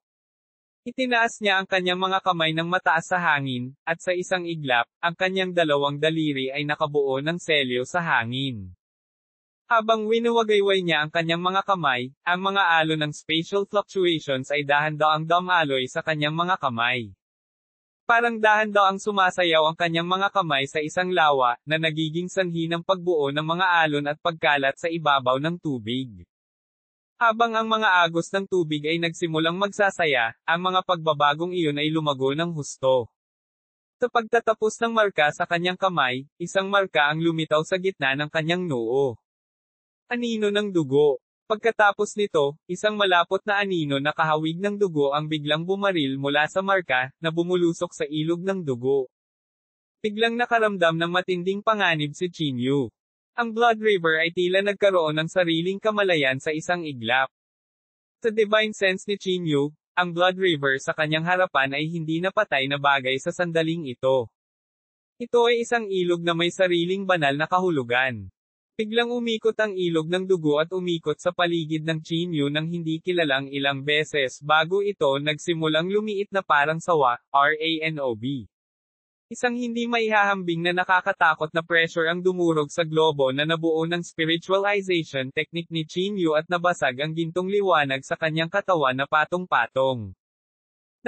S1: Itinaas niya ang kanyang mga kamay ng mataas sa hangin, at sa isang iglap, ang kanyang dalawang daliri ay nakabuo ng selyo sa hangin. Habang winuwagayway niya ang kanyang mga kamay, ang mga alon ng spatial fluctuations ay dahan-daang dumaloy sa kanyang mga kamay. Parang dahan-daang sumasayaw ang kanyang mga kamay sa isang lawa, na nagiging sanhi ng pagbuo ng mga alon at pagkalat sa ibabaw ng tubig. Habang ang mga agos ng tubig ay nagsimulang magsasaya, ang mga pagbabagong iyon ay lumago ng husto. Sa pagtatapos ng marka sa kanyang kamay, isang marka ang lumitaw sa gitna ng kanyang noo. Anino ng dugo. Pagkatapos nito, isang malapot na anino na kahawig ng dugo ang biglang bumaril mula sa marka, na bumulusok sa ilog ng dugo. Biglang nakaramdam ng matinding panganib si Chinyu. Ang Blood River ay tila nagkaroon ng sariling kamalayan sa isang iglap. Sa divine sense ni Chinyu, ang Blood River sa kanyang harapan ay hindi napatay na bagay sa sandaling ito. Ito ay isang ilog na may sariling banal na kahulugan. Biglang umikot ang ilog ng dugo at umikot sa paligid ng Chinyu nang hindi kilalang ilang beses bago ito nagsimulang lumiit na parang sawa, RANOB. Isang hindi maihahambing na nakakatakot na pressure ang dumurog sa globo na nabuo ng spiritualization technique ni Chinyu at nabasag ang gintong liwanag sa kanyang katawan na patong-patong.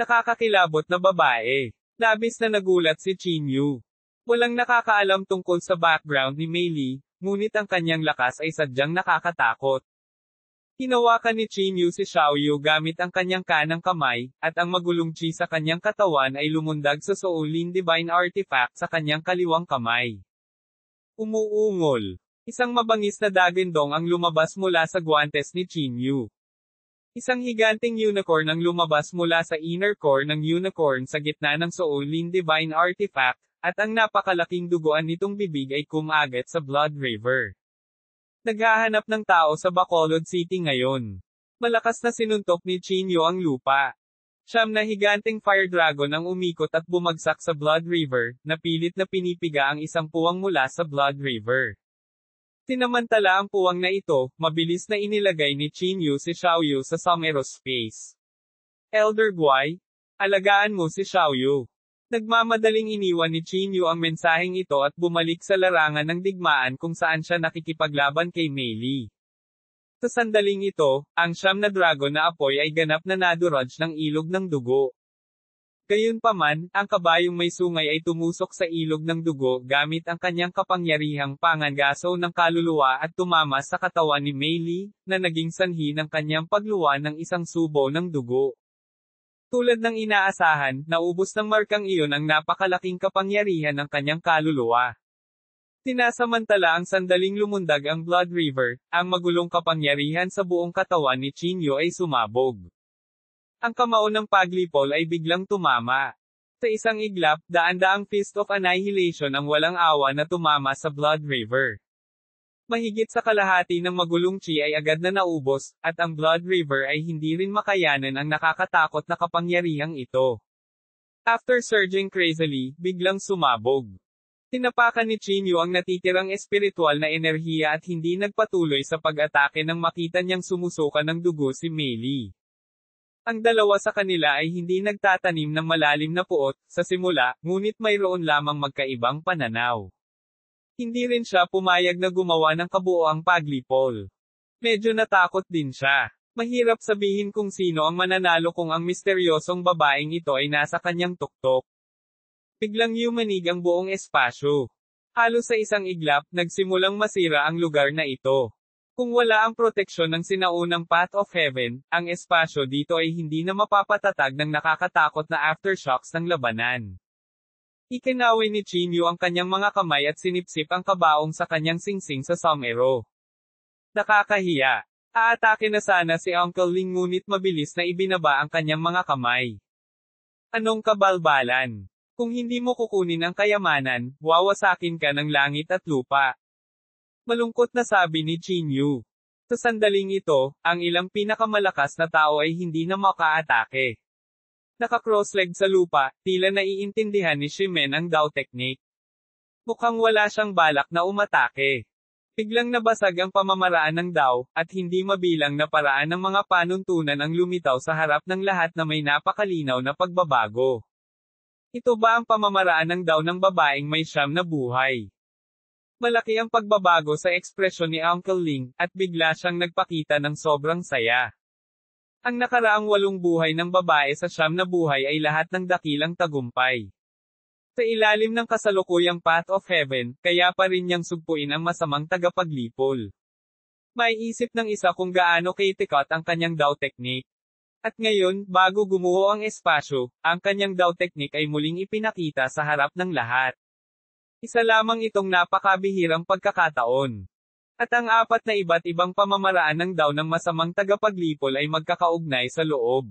S1: Nakakakilabot na babae. Labis na nagulat si Chinyu. Walang nakakaalam tungkol sa background ni Meili, ngunit ang kanyang lakas ay sadyang nakakatakot. Hinawakan ni Chinyu si Xiaoyu gamit ang kanyang kanang kamay, at ang magulong chi sa kanyang katawan ay lumundag sa Shaolin Divine Artifact sa kanyang kaliwang kamay. Umuungol. Isang mabangis na dagindong ang lumabas mula sa guwantes ni Chinyu. Isang higanting unicorn ang lumabas mula sa inner core ng unicorn sa gitna ng Shaolin Divine Artifact, at ang napakalaking duguan nitong bibig ay kumagat sa Blood River. Naghahanap ng tao sa Bacolod City ngayon. Malakas na sinuntok ni Chinyu ang lupa. Siyam na higanting fire dragon ang umikot at bumagsak sa Blood River, na pilit na pinipiga ang isang puwang mula sa Blood River. Sinamantala ang puwang na ito, mabilis na inilagay ni Chinyu si Xiaoyu sa Aerospace. Elder Guai, alagaan mo si Xiaoyu. Nagmamadaling iniwan ni Chinyu ang mensaheng ito at bumalik sa larangan ng digmaan kung saan siya nakikipaglaban kay Meili. Sa sandaling ito, ang siyam na dragon na apoy ay ganap na nadurog ng ilog ng dugo. Gayunpaman, ang kabayong may sungay ay tumusok sa ilog ng dugo gamit ang kanyang kapangyarihang pangangaso ng kaluluwa at tumama sa katawan ni Mei Li, na naging sanhi ng kanyang pagluwa ng isang subo ng dugo. Tulad ng inaasahan, naubos ng markang iyon ang napakalaking kapangyarihan ng kanyang kaluluwa. Tinasamantala ang sandaling lumundag ang Blood River, ang magulong kapangyarihan sa buong katawan ni Qingyu ay sumabog. Ang kamao ng paglipol ay biglang tumama. Sa isang iglap, daan-daang Fist of Annihilation ang walang awa na tumama sa Blood River. Mahigit sa kalahati ng magulong chi ay agad na naubos, at ang Blood River ay hindi rin makayanan ang nakakatakot na kapangyarihang ito. After surging crazily, biglang sumabog. Tinapakan ni Qingyu ang natitirang espiritual na enerhiya at hindi nagpatuloy sa pag-atake nang makita niyang sumusuka ng dugo si Mei Li. Ang dalawa sa kanila ay hindi nagtatanim ng malalim na puot, sa simula, ngunit mayroon lamang magkaibang pananaw. Hindi rin siya pumayag na gumawa ng kabuoang paglipol. Medyo natakot din siya. Mahirap sabihin kung sino ang mananalo kung ang misteryosong babaeng ito ay nasa kanyang tuktok. Biglang yumanig ang buong espasyo. Halos sa isang iglap, nagsimulang masira ang lugar na ito. Kung wala ang proteksyon ng sinaunang Path of Heaven, ang espasyo dito ay hindi na mapapatatag ng nakakatakot na aftershocks ng labanan. Ikinaway ni Qingyu ang kanyang mga kamay at sinipsip ang kabaong sa kanyang singsing sa somero. Nakakahiya. Aatake na sana si Uncle Ling ngunit mabilis na ibinaba ang kanyang mga kamay. Anong kabalbalan? Kung hindi mo kukunin ang kayamanan, wawasakin ka ng langit at lupa. Malungkot na sabi ni Qingyu. Sa sandaling ito, ang ilang pinakamalakas na tao ay hindi na makaatake. Naka-cross-leg sa lupa, tila naiintindihan ni Shimen ang Dao Technique. Mukhang wala siyang balak na umatake. Biglang nabasag ang pamamaraan ng Dao, at hindi mabilang na paraan ng mga panuntunan ang lumitaw sa harap ng lahat na may napakalinaw na pagbabago. Ito ba ang pamamaraan ng Dao ng babaeng may siyam na buhay? Malaki ang pagbabago sa ekspresyon ni Uncle Ling, at bigla siyang nagpakita ng sobrang saya. Ang nakaraang 8 buhay ng babae sa siyam na buhay ay lahat ng dakilang tagumpay. Sa ilalim ng kasalukuyang Path of Heaven, kaya pa rin niyang sugpuin ang masamang tagapaglipol. Maiisip ng isa kung gaano kaitikot ang kanyang Dao Technique. At ngayon, bago gumuho ang espasyo, ang kanyang Dao Technique ay muling ipinakita sa harap ng lahat. Isa lamang itong napakabihirang pagkakataon. At ang 4 na iba't ibang pamamaraan ng Dao ng masamang tagapaglipol ay magkakaugnay sa loob.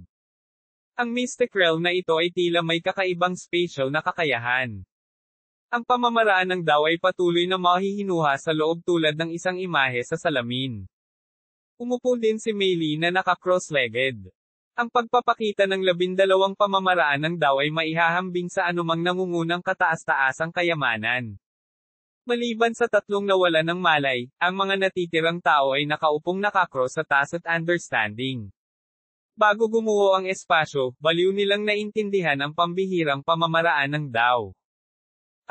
S1: Ang Mystic Realm na ito ay tila may kakaibang spatial na kakayahan. Ang pamamaraan ng Dao ay patuloy na mahihinuha sa loob tulad ng isang imahe sa salamin. Umupo din si Mei Li na naka-cross-legged. Ang pagpapakita ng 12 pamamaraan ng Dao ay maihahambing sa anumang nangungunang kataas-taasang kayamanan. Maliban sa 3 nawalan ng malay, ang mga natitirang tao ay nakaupong nakakross sa tacit understanding. Bago gumuho ang espasyo, baliw nilang naintindihan ang pambihirang pamamaraan ng Dao.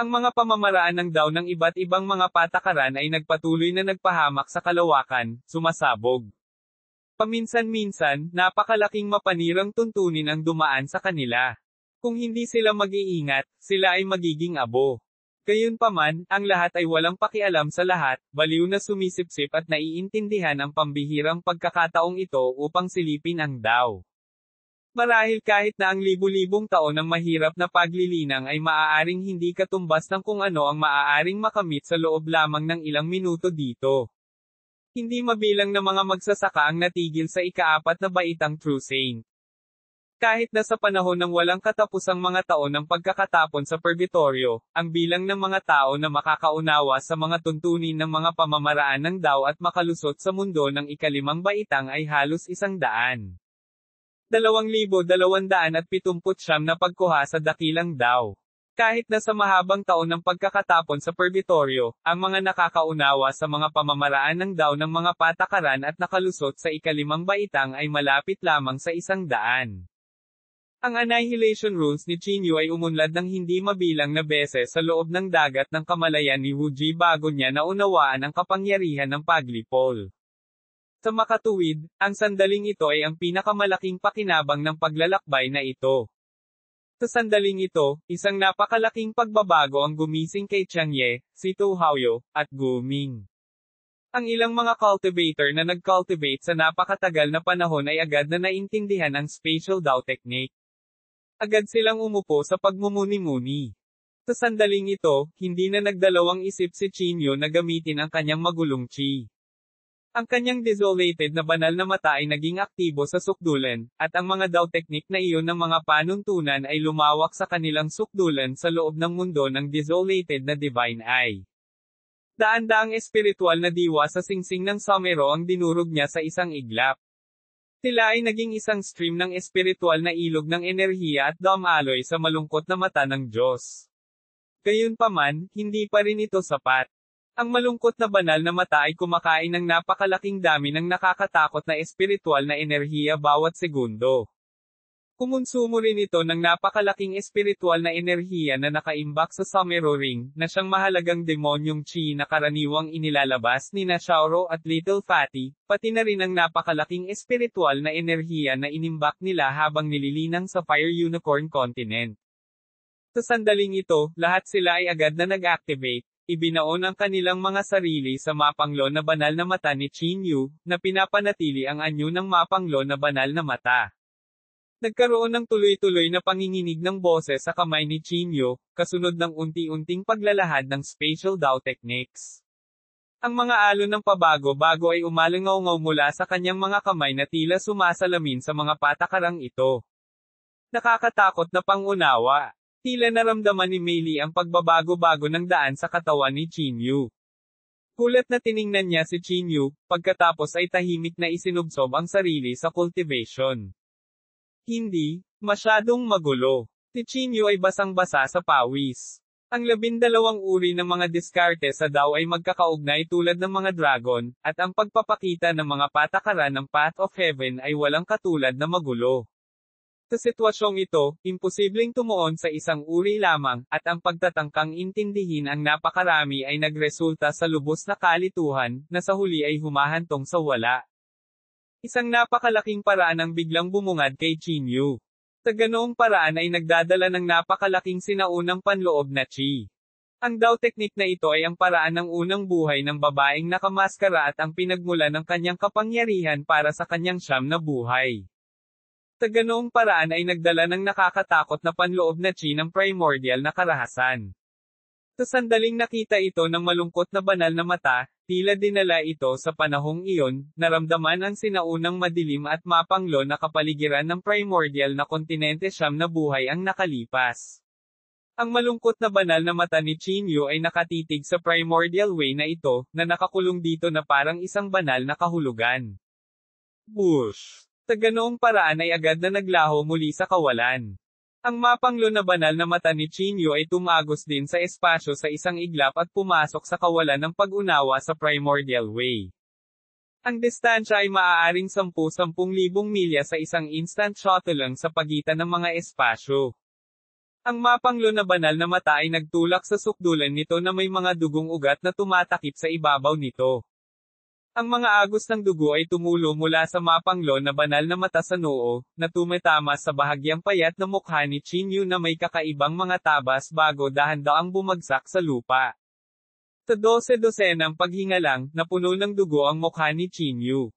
S1: Ang mga pamamaraan ng Dao ng iba't ibang mga patakaran ay nagpatuloy na nagpahamak sa kalawakan, sumasabog. Paminsan-minsan, napakalaking mapanirang tuntunin ang dumaan sa kanila. Kung hindi sila mag-iingat, sila ay magiging abo. Gayunpaman, ang lahat ay walang pakialam sa lahat, baliw na sumisipsip at naiintindihan ang pambihirang pagkakataong ito upang silipin ang Dao. Marahil kahit na ang libu-libong taon ng mahirap na paglilinang ay maaaring hindi katumbas ng kung ano ang maaaring makamit sa loob lamang ng ilang minuto dito. Hindi mabilang na mga magsasaka ang natigil sa ika-4 na baitang True Saint. Kahit na sa panahon ng walang katapusang mga taon ng pagkakatapon sa purgatorio, ang bilang ng mga tao na makakaunawa sa mga tuntunin ng mga pamamaraan ng Dao at makalusot sa mundo ng ika-5 baitang ay halos 100. 2,279 na pagkuha sa dakilang Dao. Kahit na sa mahabang taon ng pagkakatapon sa purgatorio, ang mga nakakaunawa sa mga pamamaraan ng Dao ng mga patakaran at nakalusot sa ika-5 baitang ay malapit lamang sa 100. Ang Annihilation Runes ni Qingyu ay umunlad ng hindi mabilang na beses sa loob ng dagat ng kamalayan ni Wuji bago niya naunawaan ang kapangyarihan ng paglipol. Sa makatuwid, ang sandaling ito ay ang pinakamalaking pakinabang ng paglalakbay na ito. Sa sandaling ito, isang napakalaking pagbabago ang gumising kay Changye, si Tu Haoyu, at Gu Ming. Ang ilang mga cultivator na nag-cultivate sa napakatagal na panahon ay agad na naintindihan ang spatial Dao technique. Agad silang umupo sa pagmumuni-muni. Sa sandaling ito, hindi na nagdalawang isip si Qinyu na gamitin ang kanyang magulong chi. Ang kanyang desolated na banal na mata ay naging aktibo sa sukdulan, at ang mga Dao technique na iyon ng mga panuntunan ay lumawak sa kanilang sukdulan sa loob ng mundo ng desolated na Divine Eye. Daan-daang espiritual na diwa sa singsing ng Somero ang dinurog niya sa isang iglap. Sila ay naging isang stream ng espiritual na ilog ng enerhiya at damaloy sa malungkot na mata ng Diyos. Gayunpaman, hindi pa rin ito sapat. Ang malungkot na banal na mata ay kumakain ng napakalaking dami ng nakakatakot na espiritual na enerhiya bawat segundo. Kumonsumo rin ito ng napakalaking espiritual na enerhiya na nakaimbak sa Somero Ring, na siyang mahalagang demonyong chi na karaniwang inilalabas ni Shaoro at Little Fatty, pati na rin ang napakalaking espiritual na enerhiya na inimbak nila habang nililinang sa Fire Unicorn Continent. Sa sandaling ito, lahat sila ay agad na nag-activate, ibinaon ang kanilang mga sarili sa mapanglo na banal na mata ni Qinyu, na pinapanatili ang anyo ng mapanglo na banal na mata. Nagkaroon ng tuloy-tuloy na panginginig ng boses sa kamay ni Qinyu, kasunod ng unti-unting paglalahad ng spatial Dao techniques. Ang mga alon ng pabago-bago ay umalangaw-ngaw mula sa kanyang mga kamay na tila sumasalamin sa mga patakarang ito. Nakakatakot na pangunawa. Tila naramdaman ni Meili ang pagbabago-bago ng daan sa katawan ni Qinyu. Gulat na tiningnan niya si Qinyu, pagkatapos ay tahimik na isinubsob ang sarili sa cultivation. Hindi, masyadong magulo. Si Qinyu ay basang-basa sa pawis. Ang 12 uri ng mga diskarte sa Dao ay magkakaugnay tulad ng mga dragon, at ang pagpapakita ng mga patakaran ng Path of Heaven ay walang katulad na magulo. Sa sitwasyong ito, imposibleng tumuon sa isang uri lamang, at ang pagtatangkang intindihin ang napakarami ay nagresulta sa lubos na kalituhan, na sa huli ay humahantong sa wala. Isang napakalaking paraan ang biglang bumungad kay Qinyu. Sa ganoong paraan ay nagdadala ng napakalaking sinaunang panloob na chi. Ang Dao technique na ito ay ang paraan ng unang buhay ng babaeng nakamaskara at ang pinagmula ng kanyang kapangyarihan para sa kanyang siyam na buhay. Sa ganoong paraan ay nagdala ng nakakatakot na panloob na chi ng primordial na karahasan. Sa sandaling nakita ito ng malungkot na banal na mata, tila dinala ito sa panahong iyon, naramdaman ang sinaunang madilim at mapanglo na kapaligiran ng primordial na kontinente siyam na buhay ang nakalipas. Ang malungkot na banal na mata ni Qinyu ay nakatitig sa primordial way na ito, na nakakulong dito na parang isang banal na kahulugan. Bush! Sa ganoong paraan ay agad na naglaho muli sa kawalan. Ang mapanglo na banal na mata ni Qinyu ay tumagos din sa espasyo sa isang iglap at pumasok sa kawalan ng pag-unawa sa primordial way. Ang distansya ay maaaring 10,000 milya sa isang instant shuttle lang sa pagitan ng mga espasyo. Ang mapanglo na banal na mata ay nagtulak sa sukdulan nito na may mga dugong ugat na tumatakip sa ibabaw nito. Ang mga agos ng dugo ay tumulo mula sa mapanglo na banal na mata sa noo, na tumatama sa bahagyang payat na mukha ni Qinyu na may kakaibang mga tabas bago dahan-daang bumagsak sa lupa. Sa 12-dosenang paghinga lang, napuno ng dugo ang mukha ni Qinyu.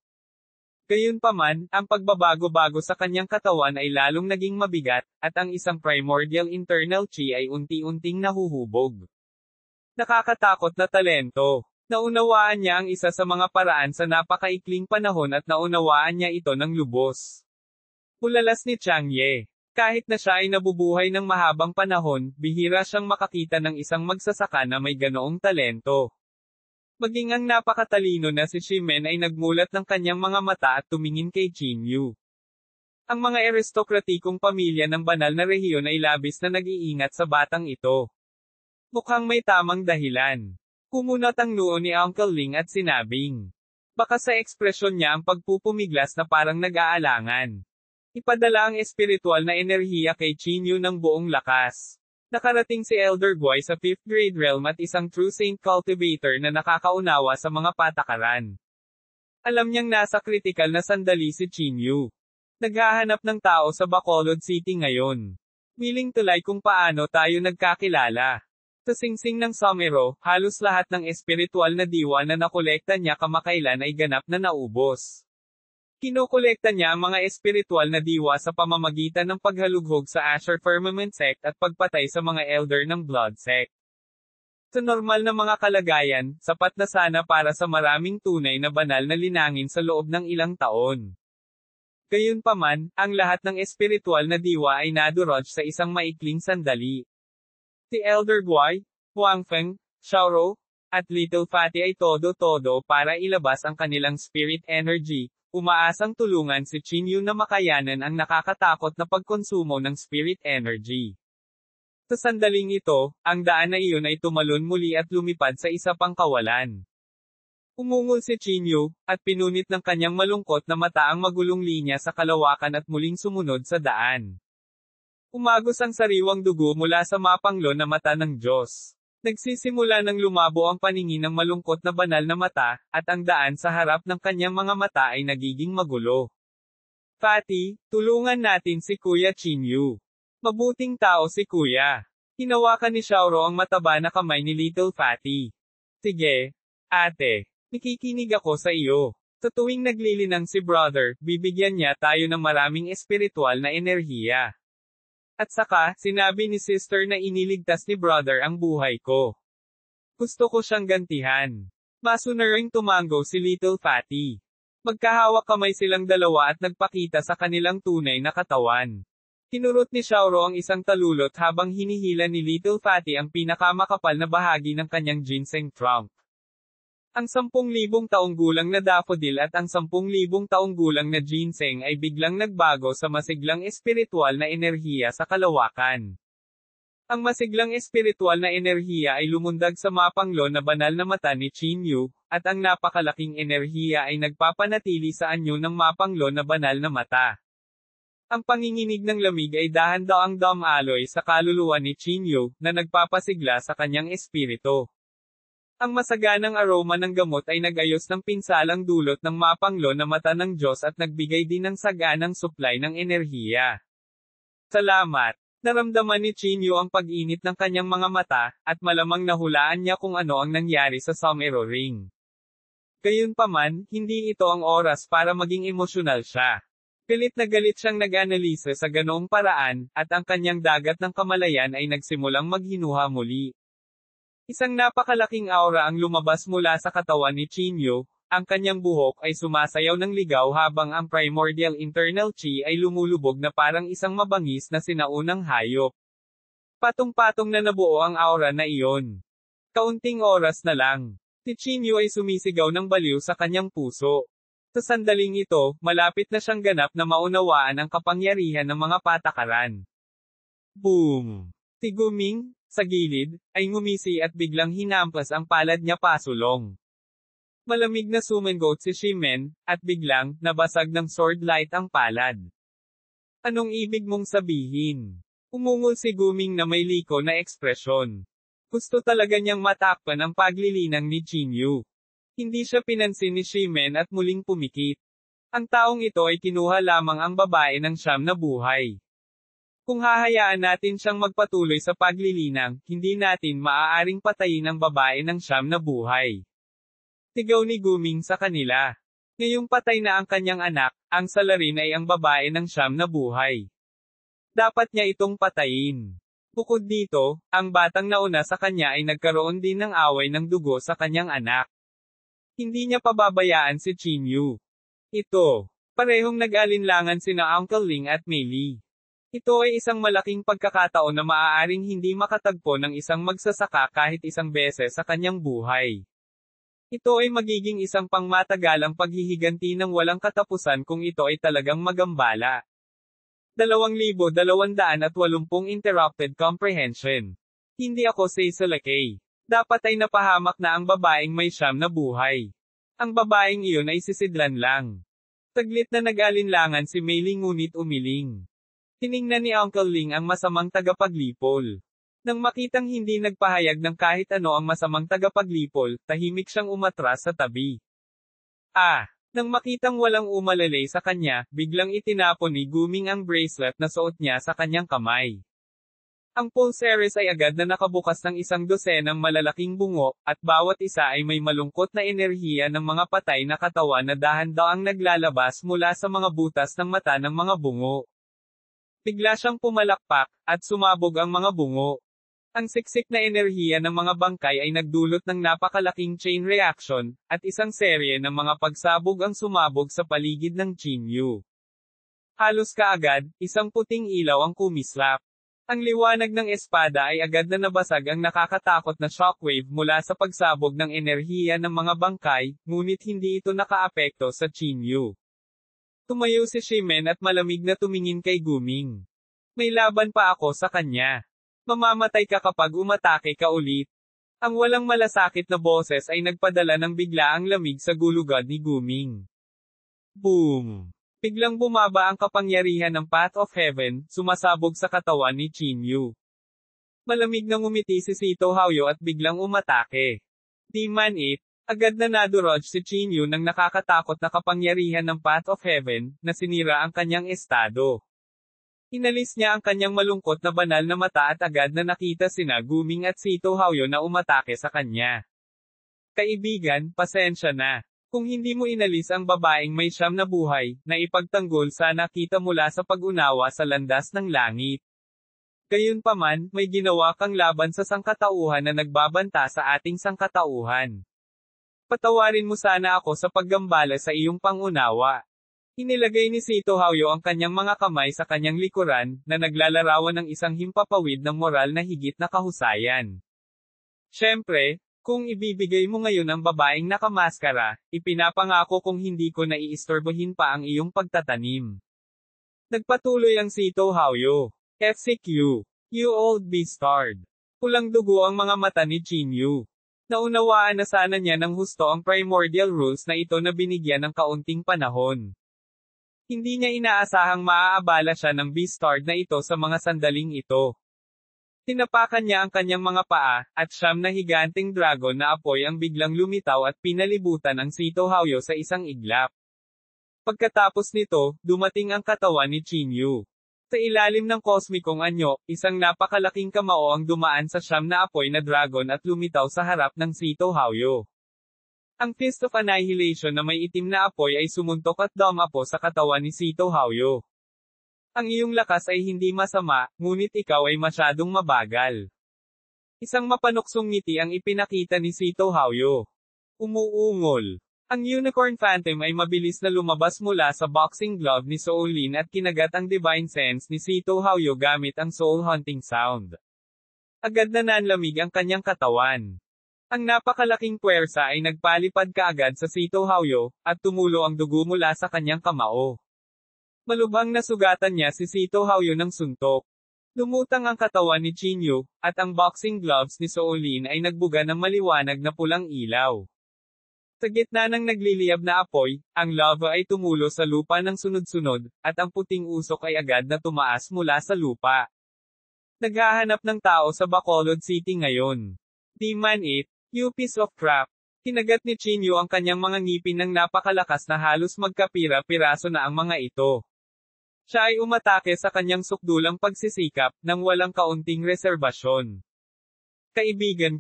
S1: Gayunpaman, ang pagbabago-bago sa kanyang katawan ay lalong naging mabigat, at ang isang primordial internal chi ay unti-unting nahuhubog. Nakakatakot na talento. Naunawaan niya ang isa sa mga paraan sa napakaikling panahon at naunawaan niya ito ng lubos. Ulalas ni Changye. Kahit na siya ay nabubuhay ng mahabang panahon, bihira siyang makakita ng isang magsasaka na may ganoong talento. Maging ang napakatalino na si Shimen ay nagmulat ng kanyang mga mata at tumingin kay Qinyu. Ang mga aristokratikong pamilya ng banal na rehiyon ay labis na nag-iingat sa batang ito. Mukhang may tamang dahilan. Kumunat ang noo ni Uncle Ling at sinabing, baka sa ekspresyon niya ang pagpupumiglas na parang nag-aalangan. Ipadala ang espiritual na enerhiya kay Qinyu ng buong lakas. Nakarating si Elder Guai sa 5th grade realm at isang true saint cultivator na nakakaunawa sa mga patakaran. Alam niyang nasa kritikal na sandali si Qinyu. Naghahanap ng tao sa Bacolod City ngayon. Willing tulay kung paano tayo nagkakilala. Sa singsing ng somero, halos lahat ng espiritual na diwa na nakolekta niya kamakailan ay ganap na naubos. Kinokolekta niya ang mga espiritual na diwa sa pamamagitan ng paghalughog sa Asher Firmament Sect at pagpatay sa mga elder ng Blood Sect. Sa normal na mga kalagayan, sapat na sana para sa maraming tunay na banal na linangin sa loob ng ilang taon. Gayunpaman, ang lahat ng espiritual na diwa ay nadurog sa isang maikling sandali. Si Elder Guai, Huang Feng, Xiaoro, at Little Fatty ay todo-todo para ilabas ang kanilang spirit energy, umaasang tulungan si Qin Yu na makayanan ang nakakatakot na pagkonsumo ng spirit energy. Sa sandaling ito, ang daan na iyon ay tumalon muli at lumipad sa isa pang kawalan. Umungol si Qin Yu, at pinunit ng kanyang malungkot na mata ang magulong linya sa kalawakan at muling sumunod sa daan. Umagos ang sariwang dugo mula sa mapanglo na mata ng Diyos. Nagsisimula ng lumabo ang paningin ng malungkot na banal na mata, at ang daan sa harap ng kanyang mga mata ay nagiging magulo. Fatty, tulungan natin si Kuya Qin Yu. Mabuting tao si Kuya. Hinawakan ni Xiaoro ang mataba na kamay ni Little Fatty. Sige, ate. Nakikinig ako sa iyo. Sa tuwing naglilinang si brother, bibigyan niya tayo ng maraming espiritual na enerhiya. At saka, sinabi ni sister na iniligtas ni brother ang buhay ko. Gusto ko siyang gantihan. Masunaring tumango si Little Fatty. Magkahawak kamay silang dalawa at nagpakita sa kanilang tunay na katawan. Kinurot ni Xiaoro ang isang talulot habang hinihila ni Little Fatty ang pinakamakapal na bahagi ng kanyang ginseng trunk. Ang 10,000 taong gulang na daffodil at ang 10,000 taong gulang na ginseng ay biglang nagbago sa masiglang espiritual na enerhiya sa kalawakan. Ang masiglang espiritual na enerhiya ay lumundag sa mapanglo na banal na mata ni Qin Yu, at ang napakalaking enerhiya ay nagpapanatili sa anyo ng mapanglo na banal na mata. Ang panginginig ng lamig ay dahan-daang damaloy sa kaluluwa ni Qin Yu, na nagpapasigla sa kanyang espiritu. Ang masaganang aroma ng gamot ay nag-ayos ng pinsalang dulot ng mapanglo na mata ng Diyos at nagbigay din ng saganang supply ng enerhiya. Salamat! Naramdaman ni Qin Yu ang pag-init ng kanyang mga mata, at malamang nahulaan niya kung ano ang nangyari sa somero ring. Gayunpaman, hindi ito ang oras para maging emosyonal siya. Galit na galit siyang nag-analisa sa ganoong paraan, at ang kanyang dagat ng kamalayan ay nagsimulang maghinuha muli. Isang napakalaking aura ang lumabas mula sa katawan ni Qin Yu, ang kanyang buhok ay sumasayaw ng ligaw habang ang primordial internal chi ay lumulubog na parang isang mabangis na sinaunang hayop. Patong-patong na nabuo ang aura na iyon. Kaunting oras na lang. Si Qin Yu ay sumisigaw ng baliw sa kanyang puso. Sa sandaling ito, malapit na siyang ganap na maunawaan ang kapangyarihan ng mga patakaran. Boom! Si Guming, sa gilid, ay ngumisi at biglang hinampas ang palad niya pasulong. Malamig na sumangot si Shimen, at biglang, nabasag ng sword light ang palad. Anong ibig mong sabihin? Umungol si Guming na may liko na ekspresyon. Gusto talaga niyang matakpan ang paglilinang ni Qin Yu. Hindi siya pinansin ni Shimen at muling pumikit. Ang taong ito ay kinuha lamang ang babae ng siyam na buhay. Kung hahayaan natin siyang magpatuloy sa paglilinang, hindi natin maaaring patayin ang babae ng siyam na buhay. Sigaw ni Guming sa kanila. Ngayong patay na ang kanyang anak, ang salarin ay ang babae ng siyam na buhay. Dapat niya itong patayin. Bukod dito, ang batang nauna sa kanya ay nagkaroon din ng away ng dugo sa kanyang anak. Hindi niya pababayaan si Qin Yu. Ito. Parehong nag-alinlangan sina Uncle Ling at Mei Li. Ito ay isang malaking pagkakataon na maaaring hindi makatagpo ng isang magsasaka kahit isang beses sa kanyang buhay. Ito ay magiging isang pangmatagalang paghihiganti ng walang katapusan kung ito ay talagang magambala. 2,280 interrupted comprehension. Hindi ako Cecil Kay. Dapat ay napahamak na ang babaeng may siyam na buhay. Ang babaeng iyon ay sisidlan lang. Taglit na nag-alinlangan si Mei Li ngunit umiling. Tiningnan ni Uncle Ling ang masamang tagapaglipol. Nang makitang hindi nagpahayag ng kahit ano ang masamang tagapaglipol, tahimik siyang umatras sa tabi. Nang makitang walang umalalay sa kanya, biglang itinapon ni Guming ang bracelet na suot niya sa kanyang kamay. Ang pulsaries ay agad na nakabukas ng 100 malalaking bungo, at bawat isa ay may malungkot na enerhiya ng mga patay na katawan na dahan-daang naglalabas mula sa mga butas ng mata ng mga bungo. Bigla siyang pumalakpak, at sumabog ang mga bungo. Ang siksik na enerhiya ng mga bangkay ay nagdulot ng napakalaking chain reaction, at isang serye ng mga pagsabog ang sumabog sa paligid ng Chinyu. Halos kaagad, isang puting ilaw ang kumislap. Ang liwanag ng espada ay agad na nabasag ang nakakatakot na shockwave mula sa pagsabog ng enerhiya ng mga bangkay, ngunit hindi ito nakaapekto sa Chinyu. Tumayo si Shimen at malamig na tumingin kay Guming. May laban pa ako sa kanya. Mamamatay ka kapag umatake ka ulit. Ang walang malasakit na boses ay nagpadala ng biglaang lamig sa gulugod ni Guming. Boom! Biglang bumaba ang kapangyarihan ng Path of Heaven, sumasabog sa katawan ni Chinyu. Malamig na ngumiti si Sito Haoyo at biglang umatake. Di man it, agad na nadurog si Chinyu ng nakakatakot na kapangyarihan ng Path of Heaven, na sinira ang kanyang estado. Inalis niya ang kanyang malungkot na banal na mata at agad na nakita sina Guming at Sito Haoyo na umatake sa kanya. Kaibigan, pasensya na. Kung hindi mo inalis ang babaeng may siyam na buhay, na ipagtanggol sana kita mula sa pag-unawa sa landas ng langit. Gayunpaman, may ginawa kang laban sa sangkatauhan na nagbabanta sa ating sangkatauhan. Patawarin mo sana ako sa paggambala sa iyong pangunawa. Inilagay ni Sito Haoyo ang kanyang mga kamay sa kanyang likuran, na naglalarawan ng isang himpapawid ng moral na higit na kahusayan. Siyempre, kung ibibigay mo ngayon ang babaeng nakamaskara, ipinapangako kong hindi ko naiistorbohin pa ang iyong pagtatanim. Nagpatuloy ang Sito Haoyo. FCQ. You old bastard. Pulang dugo ang mga mata ni Chinyu. Naunawaan na sana niya ng husto ang primordial rules na ito na binigyan ng kaunting panahon. Hindi niya inaasahang maaabala siya ng bastard na ito sa mga sandaling ito. Tinapakan niya ang kanyang mga paa, at siyam na higanting dragon na apoy ang biglang lumitaw at pinalibutan ang Sito Haoyo sa isang iglap. Pagkatapos nito, dumating ang katawan ni Chinyu. Sa ilalim ng kosmikong anyo, isang napakalaking kamao ang dumaan sa siyam na apoy na dragon at lumitaw sa harap ng Sito Haoyo. Ang Fist of Annihilation na may itim na apoy ay sumuntok at dumapo sa katawan ni Sito Haoyo. Ang iyong lakas ay hindi masama, ngunit ikaw ay masyadong mabagal. Isang mapanuksong ngiti ang ipinakita ni Sito Haoyo. Umuungol. Ang Unicorn Phantom ay mabilis na lumabas mula sa boxing glove ni Soul Lin at kinagat ang Divine Sense ni Sito Haoyo gamit ang Soul Hunting Sound. Agad na nanlamig ang kanyang katawan. Ang napakalaking puwersa ay nagpalipad kaagad sa Sito Haoyo, at tumulo ang dugo mula sa kanyang kamao. Malubhang nasugatan niya si Sito Haoyo ng suntok. Lumutang ang katawan ni Chinyu, at ang boxing gloves ni Soul Lin ay nagbuga ng maliwanag na pulang ilaw. Sa gitna ng nagliliyab na apoy, ang lava ay tumulo sa lupa ng sunod-sunod, at ang puting usok ay agad na tumaas mula sa lupa. Naghahanap ng tao sa Bacolod City ngayon. Di man it, you piece of crap. Kinagat ni Chinyu ang kanyang mga ngipin ng napakalakas na halos magkapira-piraso na ang mga ito. Siya ay umatake sa kanyang sukdulang pagsisikap, nang walang kaunting reserbasyon. Kaibigan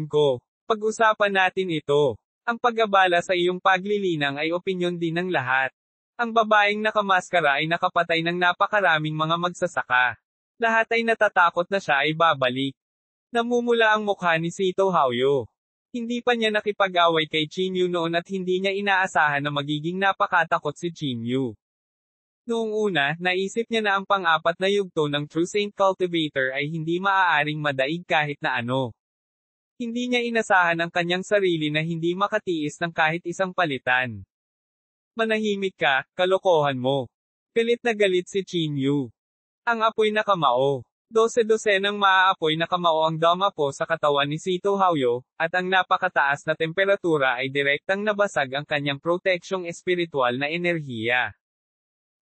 S1: ko, pag-usapan natin ito. Ang pag-abala sa iyong paglilinang ay opinyon din ng lahat. Ang babaeng nakamaskara ay nakapatay ng napakaraming mga magsasaka. Lahat ay natatakot na siya ay babalik. Namumula ang mukha ni Sito Haoyo. Hindi pa niya nakipag-away kay Chinyu noon at hindi niya inaasahan na magiging napakatakot si Chinyu. Noong una, naisip niya na ang pang-apat na yugto ng True Saint Cultivator ay hindi maaaring madaig kahit na ano. Hindi niya inasahan ang kanyang sarili na hindi makatiis ng kahit isang palitan. Manahimik ka, kalokohan mo. Galit na galit si Chinyu. Ang apoy na kamao. 12-dosenang maaapoy na kamao ang dumapo sa katawan ni Sito Haoyo, at ang napakataas na temperatura ay direktang nabasag ang kanyang proteksyong espiritual na enerhiya.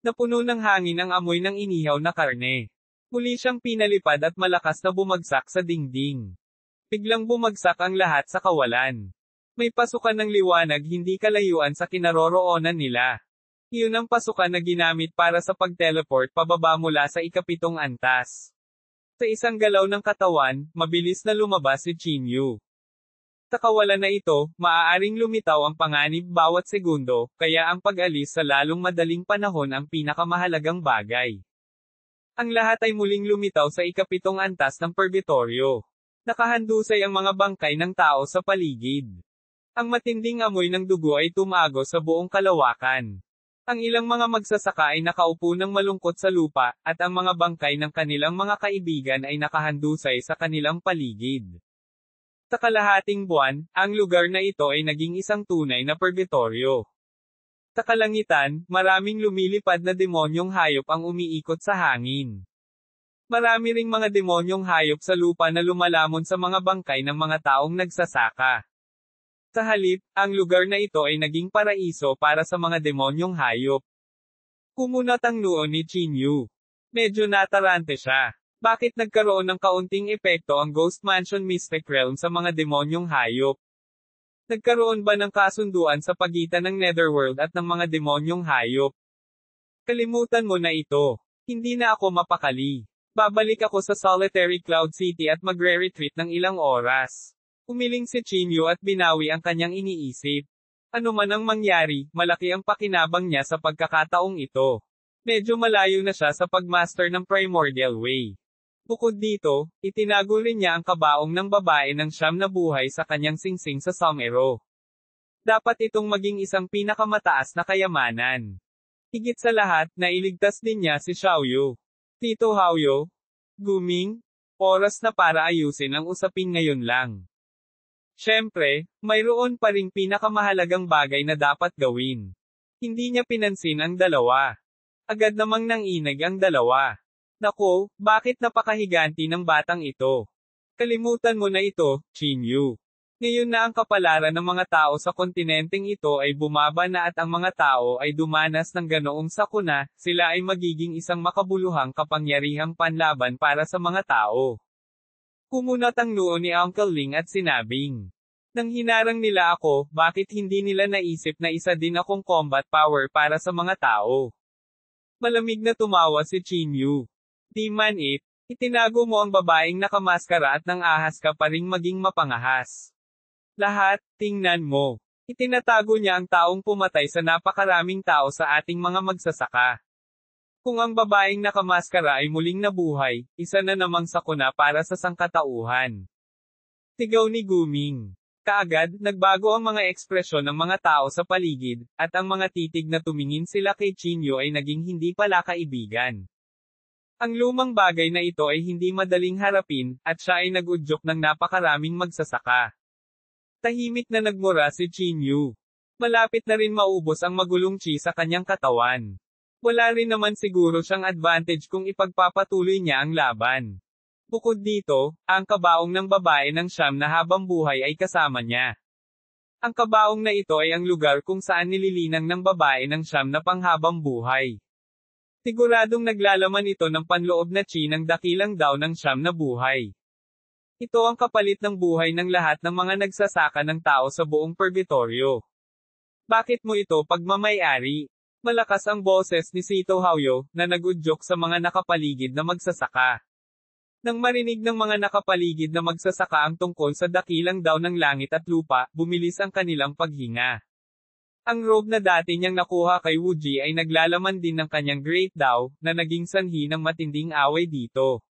S1: Napuno ng hangin ang amoy ng inihaw na karne. Muli siyang pinalipad at malakas na bumagsak sa dingding. Biglang bumagsak ang lahat sa kawalan. May pasukan ng liwanag hindi kalayuan sa kinaroroonan nila. Iyon ang pasukan na ginamit para sa pag-teleport pababa mula sa ikapitong antas. Sa isang galaw ng katawan, mabilis na lumabas si Chinyu. Sa kawalan na ito, maaaring lumitaw ang panganib bawat segundo, kaya ang pag-alis sa lalong madaling panahon ang pinakamahalagang bagay. Ang lahat ay muling lumitaw sa ikapitong antas ng purgatorio. Nakahandusay ang mga bangkay ng tao sa paligid. Ang matinding amoy ng dugo ay tumago sa buong kalawakan. Ang ilang mga magsasaka ay nakaupo ng malungkot sa lupa, at ang mga bangkay ng kanilang mga kaibigan ay nakahandusay sa kanilang paligid. Sa kalahating buwan, ang lugar na ito ay naging isang tunay na purgatorio. Sa kalangitan, maraming lumilipad na demonyong hayop ang umiikot sa hangin. Marami ring mga demonyong hayop sa lupa na lumalamon sa mga bangkay ng mga taong nagsasaka. Sa halip, ang lugar na ito ay naging paraiso para sa mga demonyong hayop. Kumunat ang noo ni Chinyu. Medyo natarante siya. Bakit nagkaroon ng kaunting epekto ang Ghost Mansion Mystic Realm sa mga demonyong hayop? Nagkaroon ba ng kasunduan sa pagitan ng Netherworld at ng mga demonyong hayop? Kalimutan mo na ito. Hindi na ako mapakali. Babalik ako sa Solitary Cloud City at magre-retreat ng ilang oras. Umiling si Chinyu at binawi ang kanyang iniisip. Ano man ang mangyari, malaki ang pakinabang niya sa pagkakataong ito. Medyo malayo na siya sa pagmaster ng Primordial Way. Bukod dito, itinago rin niya ang kabaong ng babae ng siyam na buhay sa kanyang singsing sa Somero. Dapat itong maging isang pinakamataas na kayamanan. Higit sa lahat, nailigtas din niya si Xiaoyu. Tito Haoyu, Guming, oras na para ayusin ang usapin ngayon lang. Siyempre, mayroon pa ring pinakamahalagang bagay na dapat gawin. Hindi niya pinansin ang dalawa. Agad namang nanginag ang dalawa. Nako, bakit napakahiganti ng batang ito? Kalimutan mo na ito, Chinyu. Ngayon na ang kapalaran ng mga tao sa kontinenteng ito ay bumaba na at ang mga tao ay dumanas ng ganoong sakuna, sila ay magiging isang makabuluhang kapangyarihang panlaban para sa mga tao. Kumunat ang noo ni Uncle Ling at sinabing, nang hinarang nila ako, bakit hindi nila naisip na isa din akong combat power para sa mga tao? Malamig na tumawa si Chinyu. Di man itinago mo ang babaeng nakamaskara at nang ahas ka pa ring maging mapangahas. Lahat, tingnan mo. Itinatago niya ang taong pumatay sa napakaraming tao sa ating mga magsasaka. Kung ang babaeng nakamaskara ay muling nabuhay, isa na namang sakuna para sa sangkatauhan. Sigaw ni Guming. Kaagad, nagbago ang mga ekspresyon ng mga tao sa paligid, at ang mga titig na tumingin sila kay Chinyu ay naging hindi pala kaibigan. Ang lumang bagay na ito ay hindi madaling harapin, at siya ay nag-udyok ng napakaraming magsasaka. Tahimik na nagmura si Chinyu. Malapit na rin maubos ang magulong chi sa kanyang katawan. Wala rin naman siguro siyang advantage kung ipagpapatuloy niya ang laban. Bukod dito, ang kabaong ng babae ng siyam na habang buhay ay kasama niya. Ang kabaong na ito ay ang lugar kung saan nililinang ng babae ng siyam na panghabang buhay. Siguradong naglalaman ito ng panloob na chi ng dakilang daw ng siyam na buhay. Ito ang kapalit ng buhay ng lahat ng mga nagsasaka ng tao sa buong purgatorio. Bakit mo ito pagmamay-ari? Malakas ang boses ni Sito Haoyu, na nag-udyok sa mga nakapaligid na magsasaka. Nang marinig ng mga nakapaligid na magsasaka ang tungkol sa dakilang daw ng langit at lupa, bumilis ang kanilang paghinga. Ang robe na dati niyang nakuha kay Wuji ay naglalaman din ng kanyang Great Dao, na naging sanhi ng matinding away dito.